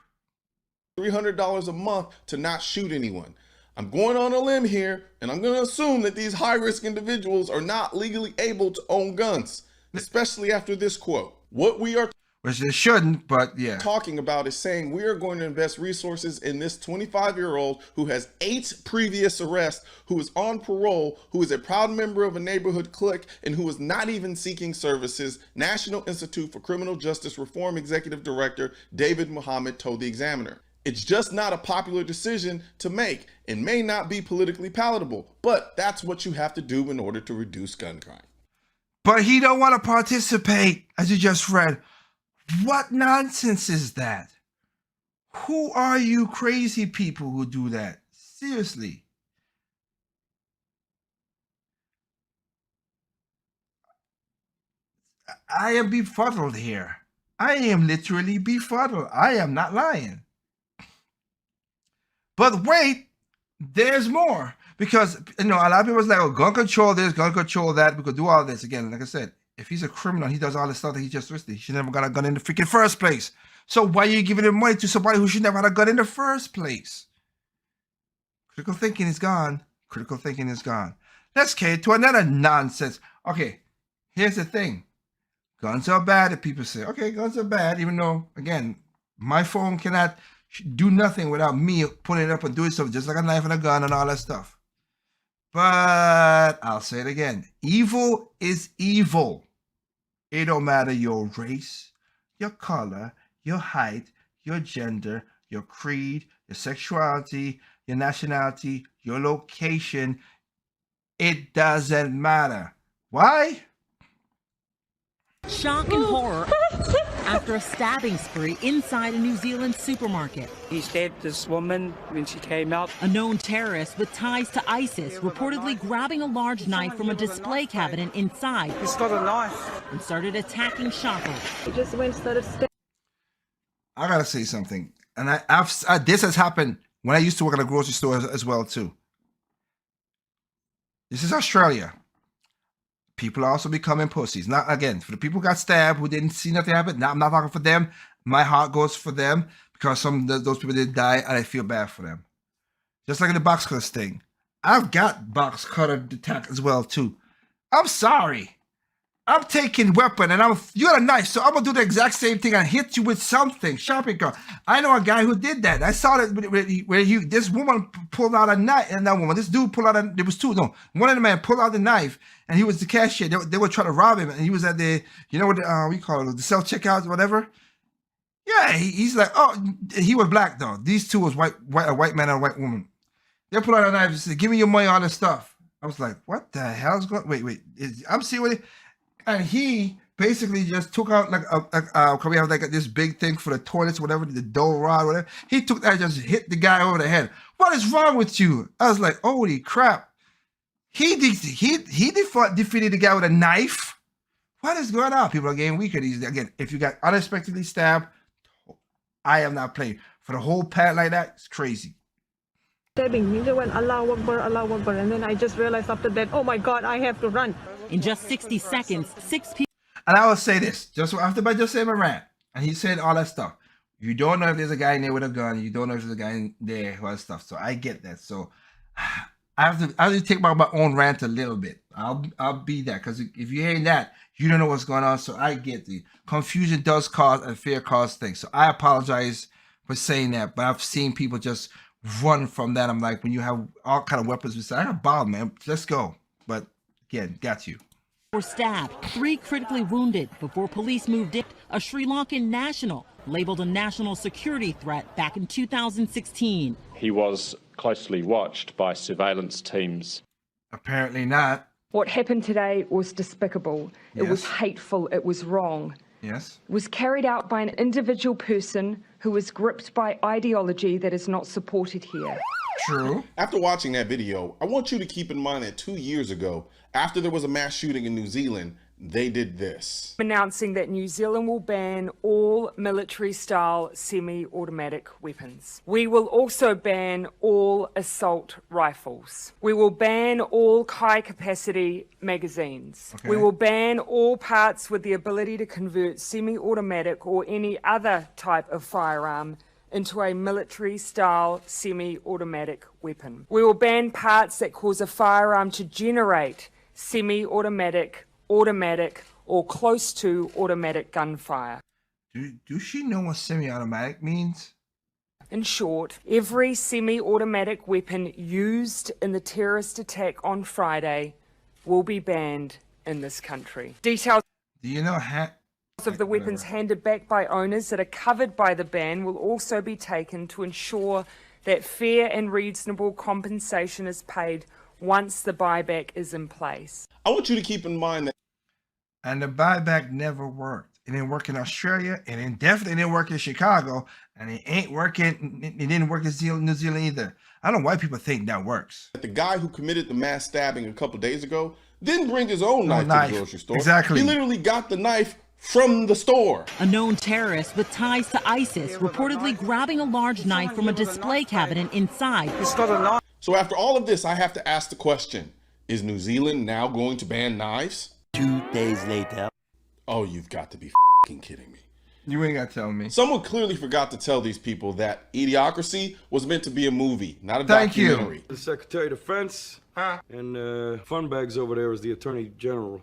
$300 a month to not shoot anyone. I'm going on a limb here, and I'm going to assume that these high-risk individuals are not legally able to own guns, especially after this quote. What we are Which they shouldn't, but yeah. talking about is saying we are going to invest resources in this 25-year-old who has 8 previous arrests, who is on parole, who is a proud member of a neighborhood clique, and who is not even seeking services, National Institute for Criminal Justice Reform Executive Director David Muhammad told the Examiner. It's just not a popular decision to make and may not be politically palatable, but that's what you have to do in order to reduce gun crime. But he don't want to participate, as you just read. What nonsense is that? Who are you crazy people who do that? Seriously. I am befuddled here. I am literally befuddled. I am not lying. But wait, there's more. Because, a lot of people was like, oh, gun control this, gun control that. We could do all this. Again, like I said, if he's a criminal, he does all the stuff that he just listed. He should never got a gun in the freaking first place. So why are you giving him money to somebody who should never had a gun in the first place? Critical thinking is gone. Critical thinking is gone. Let's get to another nonsense. Okay, here's the thing. Guns are bad. If people say, okay, guns are bad, even though, again, my phone cannot do nothing without me putting it up and doing something, just like a knife and a gun and all that stuff. But I'll say it again. Evil is evil. It don't matter your race, your color, your height, your gender, your creed, your sexuality, your nationality, your location. It doesn't matter. Why? Shock and horror after a stabbing spree inside a New Zealand supermarket. He stabbed this woman when she came out. A known terrorist with ties to ISIS reportedly grabbing a large knife from a display cabinet inside. He's got a knife. And started attacking shoppers. He just went started stabbing. I gotta say something, and this has happened when I used to work at a grocery store as well too. This is Australia. People are also becoming pussies. Not again for the people who got stabbed who didn't see nothing happen. Now I'm not talking for them. My heart goes for them because some of those people did die, and I feel bad for them. Just like in the box cutters thing, I've got box cutter attack as well too. I'm sorry. I'm taking weapon and you got a knife, so I'm gonna do the exact same thing and hit you with something. Shopping cart. I know a guy who did that. I saw that where this woman pulled out a knife, and that woman, this dude pulled out there was two. No, one of the men pulled out the knife, and he was the cashier. They were trying to rob him, and he was at the, you know what we call it, the self checkout, whatever. Yeah, he's like, oh, he was black though. These two was a white man and a white woman. They pulled out a knife and said, "Give me your money, all this stuff." I was like, what the hell's going? Wait, I'm seeing what. And he basically just took out like we have like this big thing for the toilets, whatever, the dole rod, whatever. He took that and just hit the guy over the head. What is wrong with you? I was like, holy crap. He defeated the guy with a knife. What is going on? People are getting weaker these days. Again, if you got unexpectedly stabbed, I am not playing. For the whole pat like that, it's crazy. Stabbing me, they went Allah Akbar, and then I just realized after that, oh my God, I have to run. In just 60 seconds, 6 people. And I will say this, just after I just said my rant, and he said all that stuff. You don't know if there's a guy in there with a gun. You don't know if there's a guy in there who has stuff. So I get that. So I have to take my own rant a little bit. I'll be that, because if you hearing that, you don't know what's going on. So I get the confusion does cause and fear cause things. So I apologize for saying that, but I've seen people just run from that. I'm like, when you have all kind of weapons, we say, I got a bomb, man. Let's go. But again, got you. Were stabbed, 3 critically wounded before police moved in. A Sri Lankan national labeled a national security threat back in 2016. He was closely watched by surveillance teams. Apparently not. What happened today was despicable. It was hateful. It was wrong. Yes. It was carried out by an individual person who was gripped by ideology that is not supported here. True. After watching that video, I want you to keep in mind that 2 years ago, after there was a mass shooting in New Zealand, they did this. Announcing that New Zealand will ban all military-style semi-automatic weapons. We will also ban all assault rifles. We will ban all high-capacity magazines. Okay. We will ban all parts with the ability to convert semi-automatic or any other type of firearm into a military-style semi-automatic weapon. We will ban parts that cause a firearm to generate semi-automatic, automatic, or close to automatic gunfire. Do she know what semi-automatic means? In short, every semi-automatic weapon used in the terrorist attack on Friday will be banned in this country. Details Do you know of the weapons handed back by owners that are covered by the ban will also be taken to ensure that fair and reasonable compensation is paid once the buyback is in place. I want you to keep in mind that. And the buyback never worked. It didn't work in Australia, and it definitely didn't work in Chicago, and it ain't working. It didn't work in New Zealand either. I don't know why people think that works. The guy who committed the mass stabbing a couple days ago didn't bring his own knife to the grocery store. Exactly. He literally got the knife from the store. A known terrorist with ties to ISIS reportedly grabbing a large knife from a display cabinet inside. He's got a knife. So after all of this, I have to ask the question, is New Zealand now going to ban knives? 2 days later. Oh, you've got to be f***ing kidding me. You ain't got to tell me. Someone clearly forgot to tell these people that Idiocracy was meant to be a movie, not a Thank documentary. you. The Secretary of Defense, and Funbags over there is the Attorney General.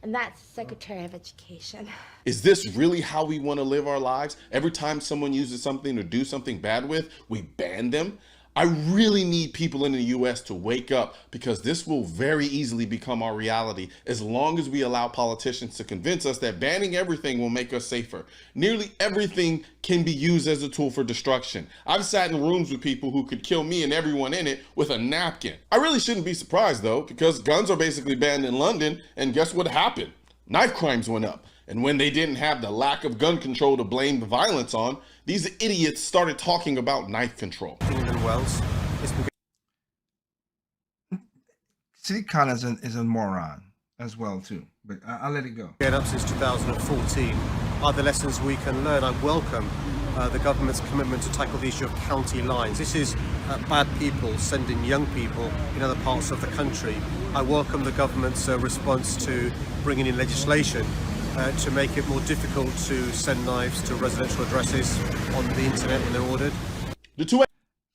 And that's Secretary of Education. Is this really how we want to live our lives? Every time someone uses something or do something bad with, we ban them? I really need people in the US to wake up, because this will very easily become our reality as long as we allow politicians to convince us that banning everything will make us safer. Nearly everything can be used as a tool for destruction. I've sat in rooms with people who could kill me and everyone in it with a napkin. I really shouldn't be surprised though, because guns are basically banned in London, and guess what happened? Knife crimes went up. And when they didn't have the lack of gun control to blame the violence on, these idiots started talking about knife control. England, Wales. City Con is a moron as well too, but I'll let it go. Get up since 2014. Are the lessons we can learn? I welcome the government's commitment to tackle the issue of county lines. This is bad people sending young people in other parts of the country. I welcome the government's response to bringing in legislation to make it more difficult to send knives to residential addresses on the internet when they're ordered.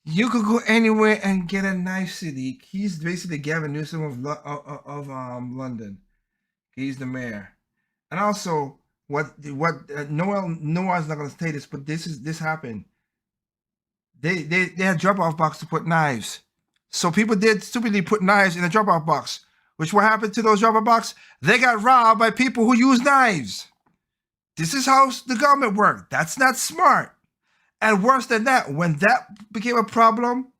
You could go anywhere and get a knife, Sadiq. He's basically Gavin Newsom of London. He's the mayor. And also, Noah's not going to say this, but this happened. They had drop-off box to put knives. So people did stupidly put knives in a drop-off box. Which what happened to those drop-off boxes? They got robbed by people who use knives. This is how the government worked. That's not smart. And worse than that, when that became a problem,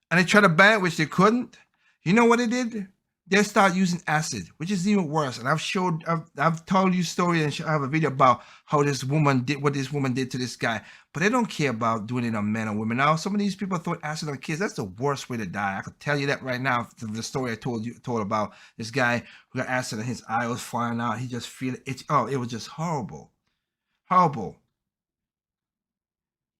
and they tried to ban it, which they couldn't, you know what they did? They started using acid, which is even worse. And I've told you a story, and I have a video about how this woman did what this woman did to this guy. But they don't care about doing it on men or women. Now, some of these people throw acid on kids. That's the worst way to die. I could tell you that right now. The story I told about this guy who got acid and his eye was flying out. He just feel it. Oh, it was just horrible, horrible.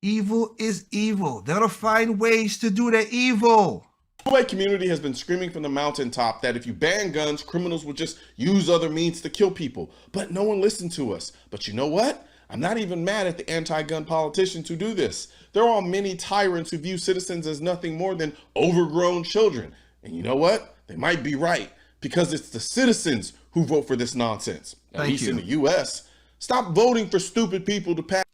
Evil is evil. They'll find ways to do their evil. The white community has been screaming from the mountaintop that if you ban guns, criminals will just use other means to kill people. But no one listened to us. But you know what? I'm not even mad at the anti-gun politicians who do this. There are many tyrants who view citizens as nothing more than overgrown children. And you know what? They might be right, because it's the citizens who vote for this nonsense. At least in the US. Stop voting for stupid people to pass.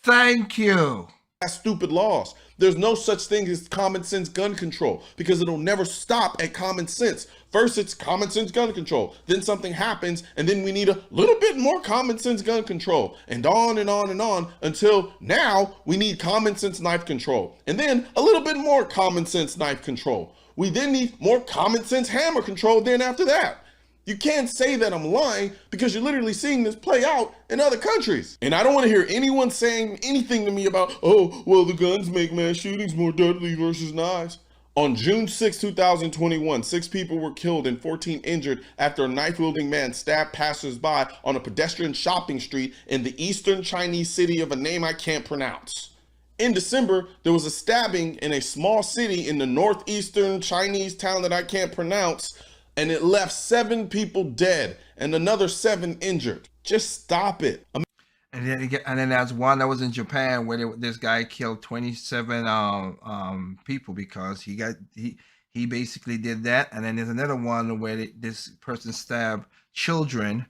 Thank you. Stupid laws. There's no such thing as common sense gun control, because it'll never stop at common sense. First it's common sense gun control, then something happens, and then we need a little bit more common sense gun control, and on and on and on, until now we need common sense knife control, and then a little bit more common sense knife control. We then need more common sense hammer control then after that. You can't say that I'm lying, because you're literally seeing this play out in other countries. And I don't want to hear anyone saying anything to me about, oh, well, the guns make mass shootings more deadly versus knives. On June 6, 2021, 6 people were killed and 14 injured after a knife-wielding man stabbed passersby on a pedestrian shopping street in the eastern Chinese city of a name I can't pronounce. In December, there was a stabbing in a small city in the northeastern Chinese town that I can't pronounce, and it left 7 people dead and another 7 injured. Just stop it. And then there's one that was in Japan where this guy killed 27 people because he basically did that. And then there's another one where this person stabbed children.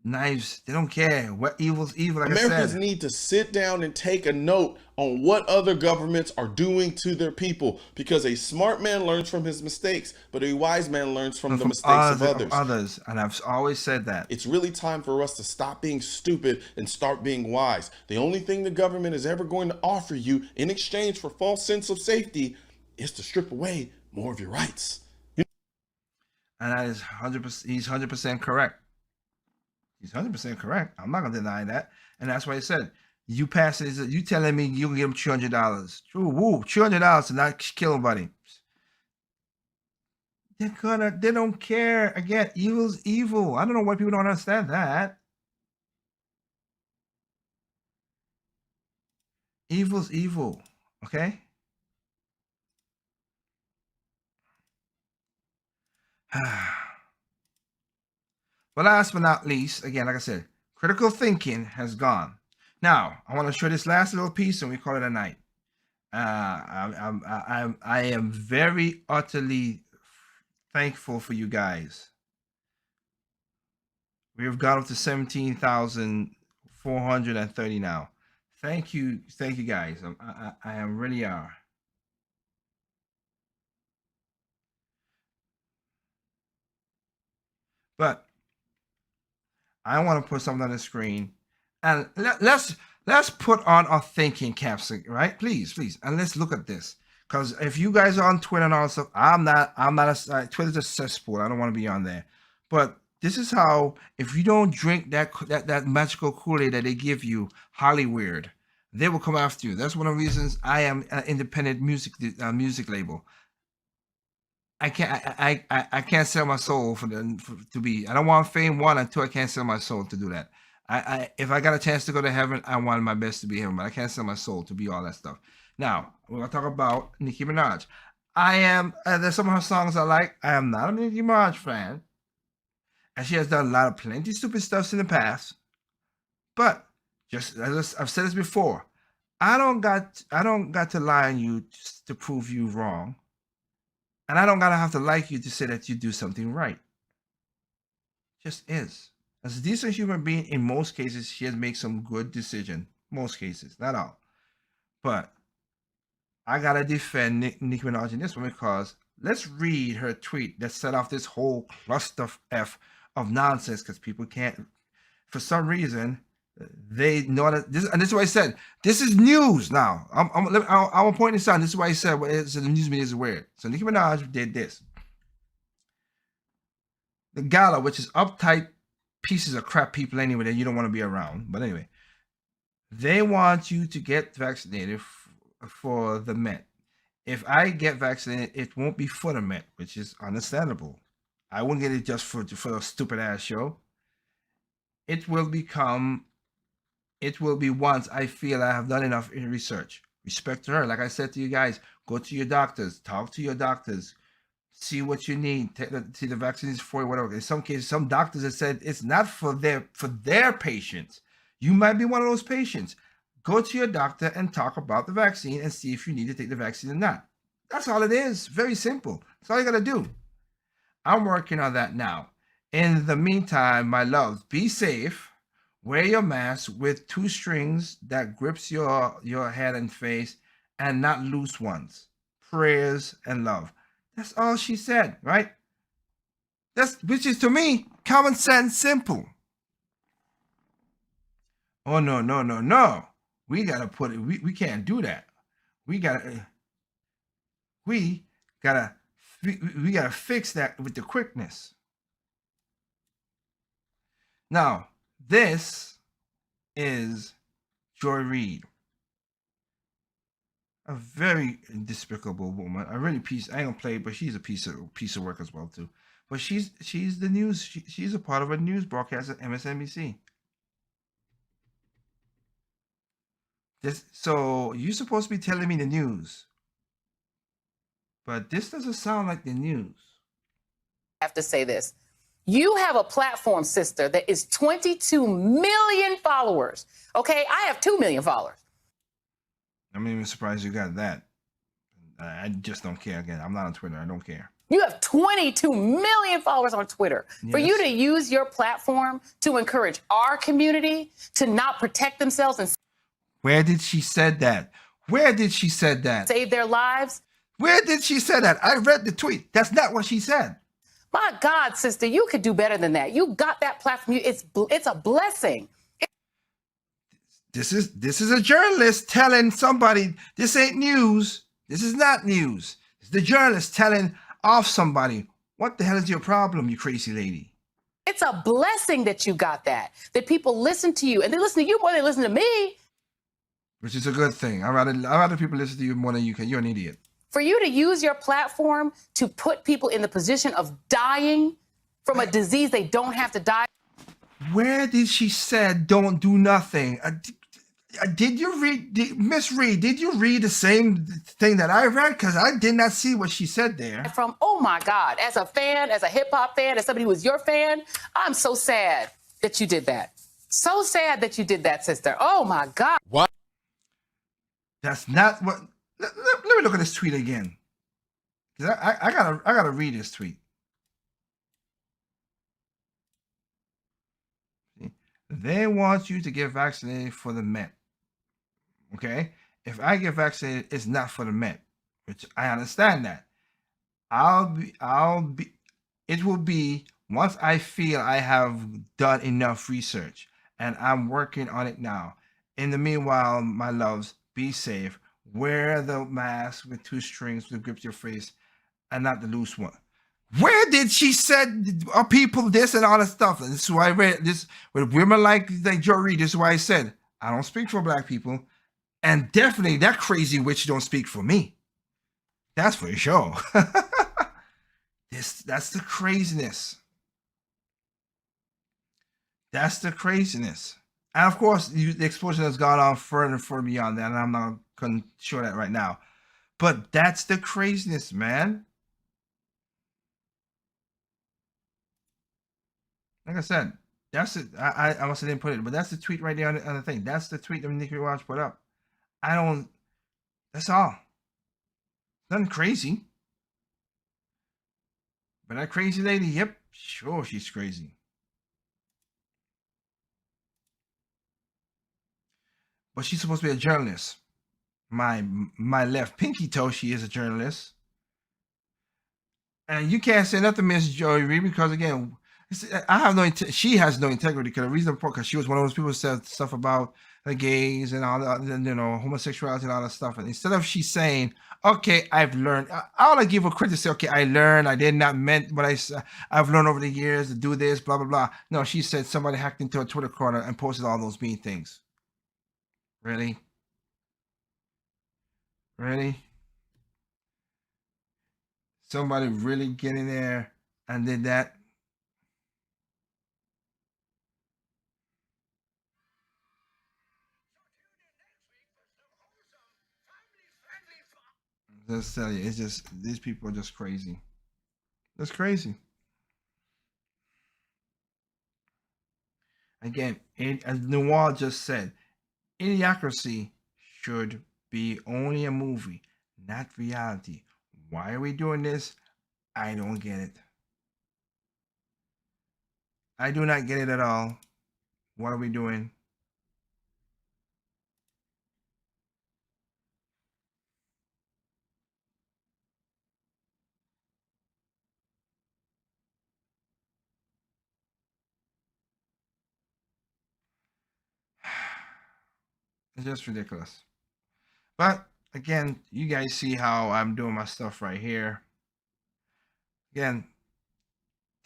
Knives, they don't care. What evil's evil, like Americans I said. need to sit down and take a note on what other governments are doing to their people, because a smart man learns from his mistakes, but a wise man learns from the mistakes of others. And I've always said that. It's really time for us to stop being stupid and start being wise. The only thing the government is ever going to offer you in exchange for false sense of safety is to strip away more of your rights. And that is 100%. He's 100% correct. He's 100% correct. I'm not gonna deny that, and that's why I said you pass it. You telling me you can give him $200? Woo, $200 to not kill nobody. They don't care. Again, evil's evil. I don't know why people don't understand that. Evil's evil. Okay. But last but not least, again, like I said, critical thinking has gone. Now, I want to show this last little piece, and we call it a night. I am very utterly thankful for you guys. We have got up to 17,000 430 now. Thank you guys. I am really are. But I want to put something on the screen, and let's put on our thinking caps, right? Please, and let's look at this. Because if you guys are on Twitter and all that stuff, I'm not Twitter's a cesspool. I don't want to be on there. But this is how, if you don't drink that magical Kool-Aid that they give you, Hollywood, they will come after you. That's one of the reasons I am an independent music label. I can't sell my soul to be. I don't want fame, one, and two, I can't sell my soul to do that. If I got a chance to go to heaven, I want my best to be heaven, but I can't sell my soul to be all that stuff. Now, we're gonna talk about Nicki Minaj. There's some of her songs I like. I am not a Nicki Minaj fan, and she has done a lot of plenty stupid stuff in the past. But just as I've said this before, I don't got to lie on you just to prove you wrong. And I don't gotta have to like you to say that you do something right. Just is. As a decent human being, in most cases, she has made some good decision. Most cases, not all. But I gotta defend Nicki Minaj in this one, because let's read her tweet that set off this whole cluster of nonsense, because people can't, for some reason, they know that this, and this is what I said. This is news now. I'm point this out. This is why I said the news media is weird. So Nicki Minaj did this. The gala, which is uptight pieces of crap people anyway that you don't want to be around. But anyway, they want you to get vaccinated for the Met. If I get vaccinated, it won't be for the Met, which is understandable. I wouldn't get it just for a stupid ass show. It will be once I feel I have done enough in research. Respect to her. Like I said to you guys, go to your doctors, talk to your doctors, see what you need. See the vaccine is for you, whatever. In some cases, some doctors have said it's not for their patients. You might be one of those patients. Go to your doctor and talk about the vaccine and see if you need to take the vaccine or not. That's all it is. Very simple. That's all you got to do. I'm working on that now. In the meantime, my loves, be safe. Wear your mask with 2 strings that grips your head and face, and not loose ones. Prayers and love. That's all she said, right? Which is, to me, common sense, simple. Oh, no. We gotta put it, we can't do that. We gotta fix that with the quickness. Now, this is Joy Reid, a very despicable woman. I ain't gonna play, but she's a piece of work as well too. But she's the news. She's a part of a news broadcast at MSNBC. So you're supposed to be telling me the news, but this doesn't sound like the news. I have to say this. You have a platform, sister, that is 22 million followers. Okay, I have 2 million followers. I'm even surprised you got that. I just don't care. Again, I'm not on Twitter. I don't care. You have 22 million followers on Twitter. Yes. For you to use your platform to encourage our community to not protect themselves and where did she said that? Where did she said that? Save their lives? Where did she say that? I read the tweet. That's not what she said. My God, sister, you could do better than that. You got that platform. It's a blessing. This is a journalist telling somebody this ain't news. This is not news. It's the journalist telling off somebody. What the hell is your problem, you crazy lady? It's a blessing that you got that people listen to you, and they listen to you more than they listen to me. Which is a good thing. I'd rather people listen to you more than you can. You're an idiot. For you to use your platform to put people in the position of dying from a disease they don't have to die. Where did she said don't do nothing? Did you read, Miss Reed, did you read the same thing that I read? Because I did not see what she said there. From, oh my God, as a fan, as a hip hop fan, as somebody who was your fan, I'm so sad that you did that. So sad that you did that, sister. Oh my God. What? That's not what. Let me look at this tweet again. Cause I gotta read this tweet. They want you to get vaccinated for the men. Okay? If I get vaccinated, it's not for the men, which I understand that. It will be once I feel I have done enough research, and I'm working on it now. In the meanwhile, my loves, be safe. Wear the mask with 2 strings to grip your face and not the loose one. Where did she said people this and all that stuff? And this is why I read this with women like Joe Reed. This is why I said I don't speak for black people, and definitely that crazy witch don't speak for me. That's for sure. That's the craziness. That's the craziness. And of course, the explosion has gone on further and further beyond that, and I'm not going to show that right now. But that's the craziness, man. Like I said, that's it. I must have didn't put it, but that's the tweet right there on the thing. That's the tweet that Nicky Watch put up. That's all. Nothing crazy. But that crazy lady, yep, sure, she's crazy. But she's supposed to be a journalist. My left pinky toe, she is a journalist. And you can't say nothing, Miss Joey Reed, because again, I have no. She has no integrity. Because the reason, because she was one of those people who said stuff about the gays and all that, homosexuality and all that stuff. And instead of she saying, "Okay, I've learned," I want to give her credit. Say, "Okay, I learned. I did not meant what I've learned over the years to do this." Blah blah blah. No, she said somebody hacked into a Twitter corner and posted all those mean things. Really? Really? Somebody really get in there and did that? Just tell you, it's just these people are just crazy. That's crazy. Again, as Noir just said, Idiocracy should be only a movie, not reality. Why are we doing this? I don't get it. I do not get it at all. What are we doing? It's just ridiculous. But again, you guys see how I'm doing my stuff right here. Again,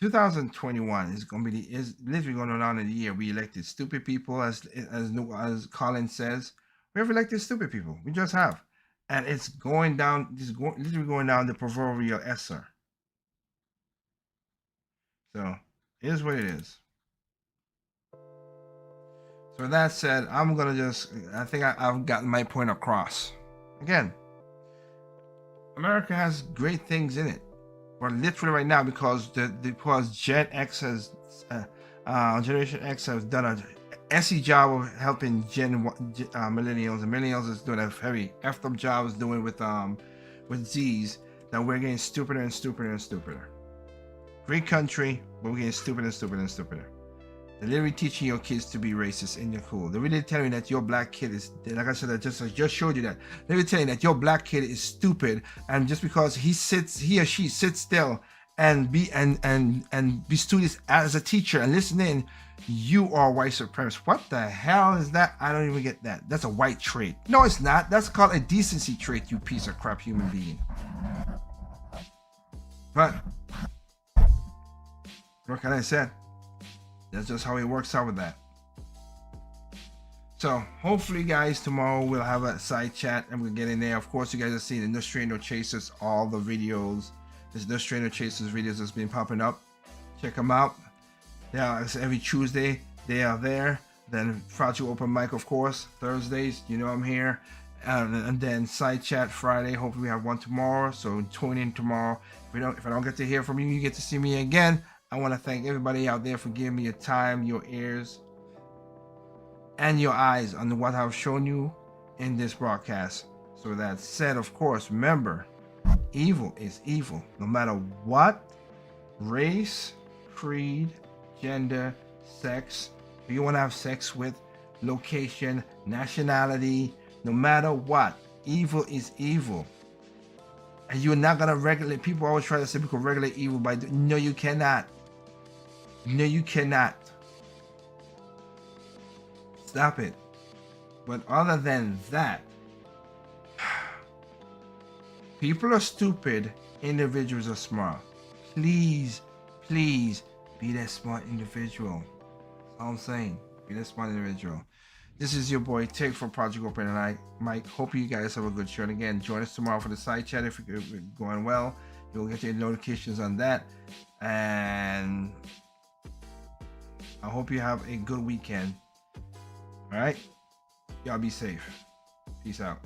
2021 is going to be is literally going on in the year we elected stupid people, as Colin says. We have elected stupid people. We just have, and it's going down. Literally going down the proverbial Esser. So it is what it is. So with that said, I'm gonna I think I've gotten my point across. Again, America has great things in it. But literally right now, because Gen X has Generation X has done a essy job of helping millennials, and millennials is doing a heavy effed up job is doing with Z's, that we're getting stupider and stupider and stupider. Great country, but we're getting stupider and stupider and stupider. They're literally teaching your kids to be racist in your school. They're really telling you that your black kid is, like I said, I just showed you that. They're really telling you that your black kid is stupid, and just because he or she sits still and be studious as a teacher and listen in, you are white supremacist. What the hell is that? I don't even get that. That's a white trait. No, it's not. That's called a decency trait, you piece of crap human being. But what can I say? That's just how it works out with that. So hopefully, guys, tomorrow we'll have a side chat and we'll get in there. Of course, you guys have seen the No Straight No Chasers, all the videos. There's No Straight No Chasers videos that's been popping up. Check them out. Yeah, it's every Tuesday they are there. Then Fragile Open Mic, of course, Thursdays. You know I'm here. And then side chat Friday. Hopefully we have one tomorrow. So tune in tomorrow. If I don't get to hear from you, you get to see me again. I want to thank everybody out there for giving me your time, your ears, and your eyes on what I've shown you in this broadcast. So with that said, of course, remember, evil is evil, no matter what race, creed, gender, sex, who you want to have sex with, location, nationality, no matter what. Evil is evil. And you're not going to regulate. People always try to say we can regulate evil by no, you cannot. No, you cannot. Stop it. But other than that, people are stupid, individuals are smart. Please, please be that smart individual. That's all I'm saying. Be that smart individual. This is your boy Tig for Project Open tonight. Mike, hope you guys have a good show. And again, join us tomorrow for the side chat if it's going well. You'll get your notifications on that. And I hope you have a good weekend. All right? Y'all be safe. Peace out.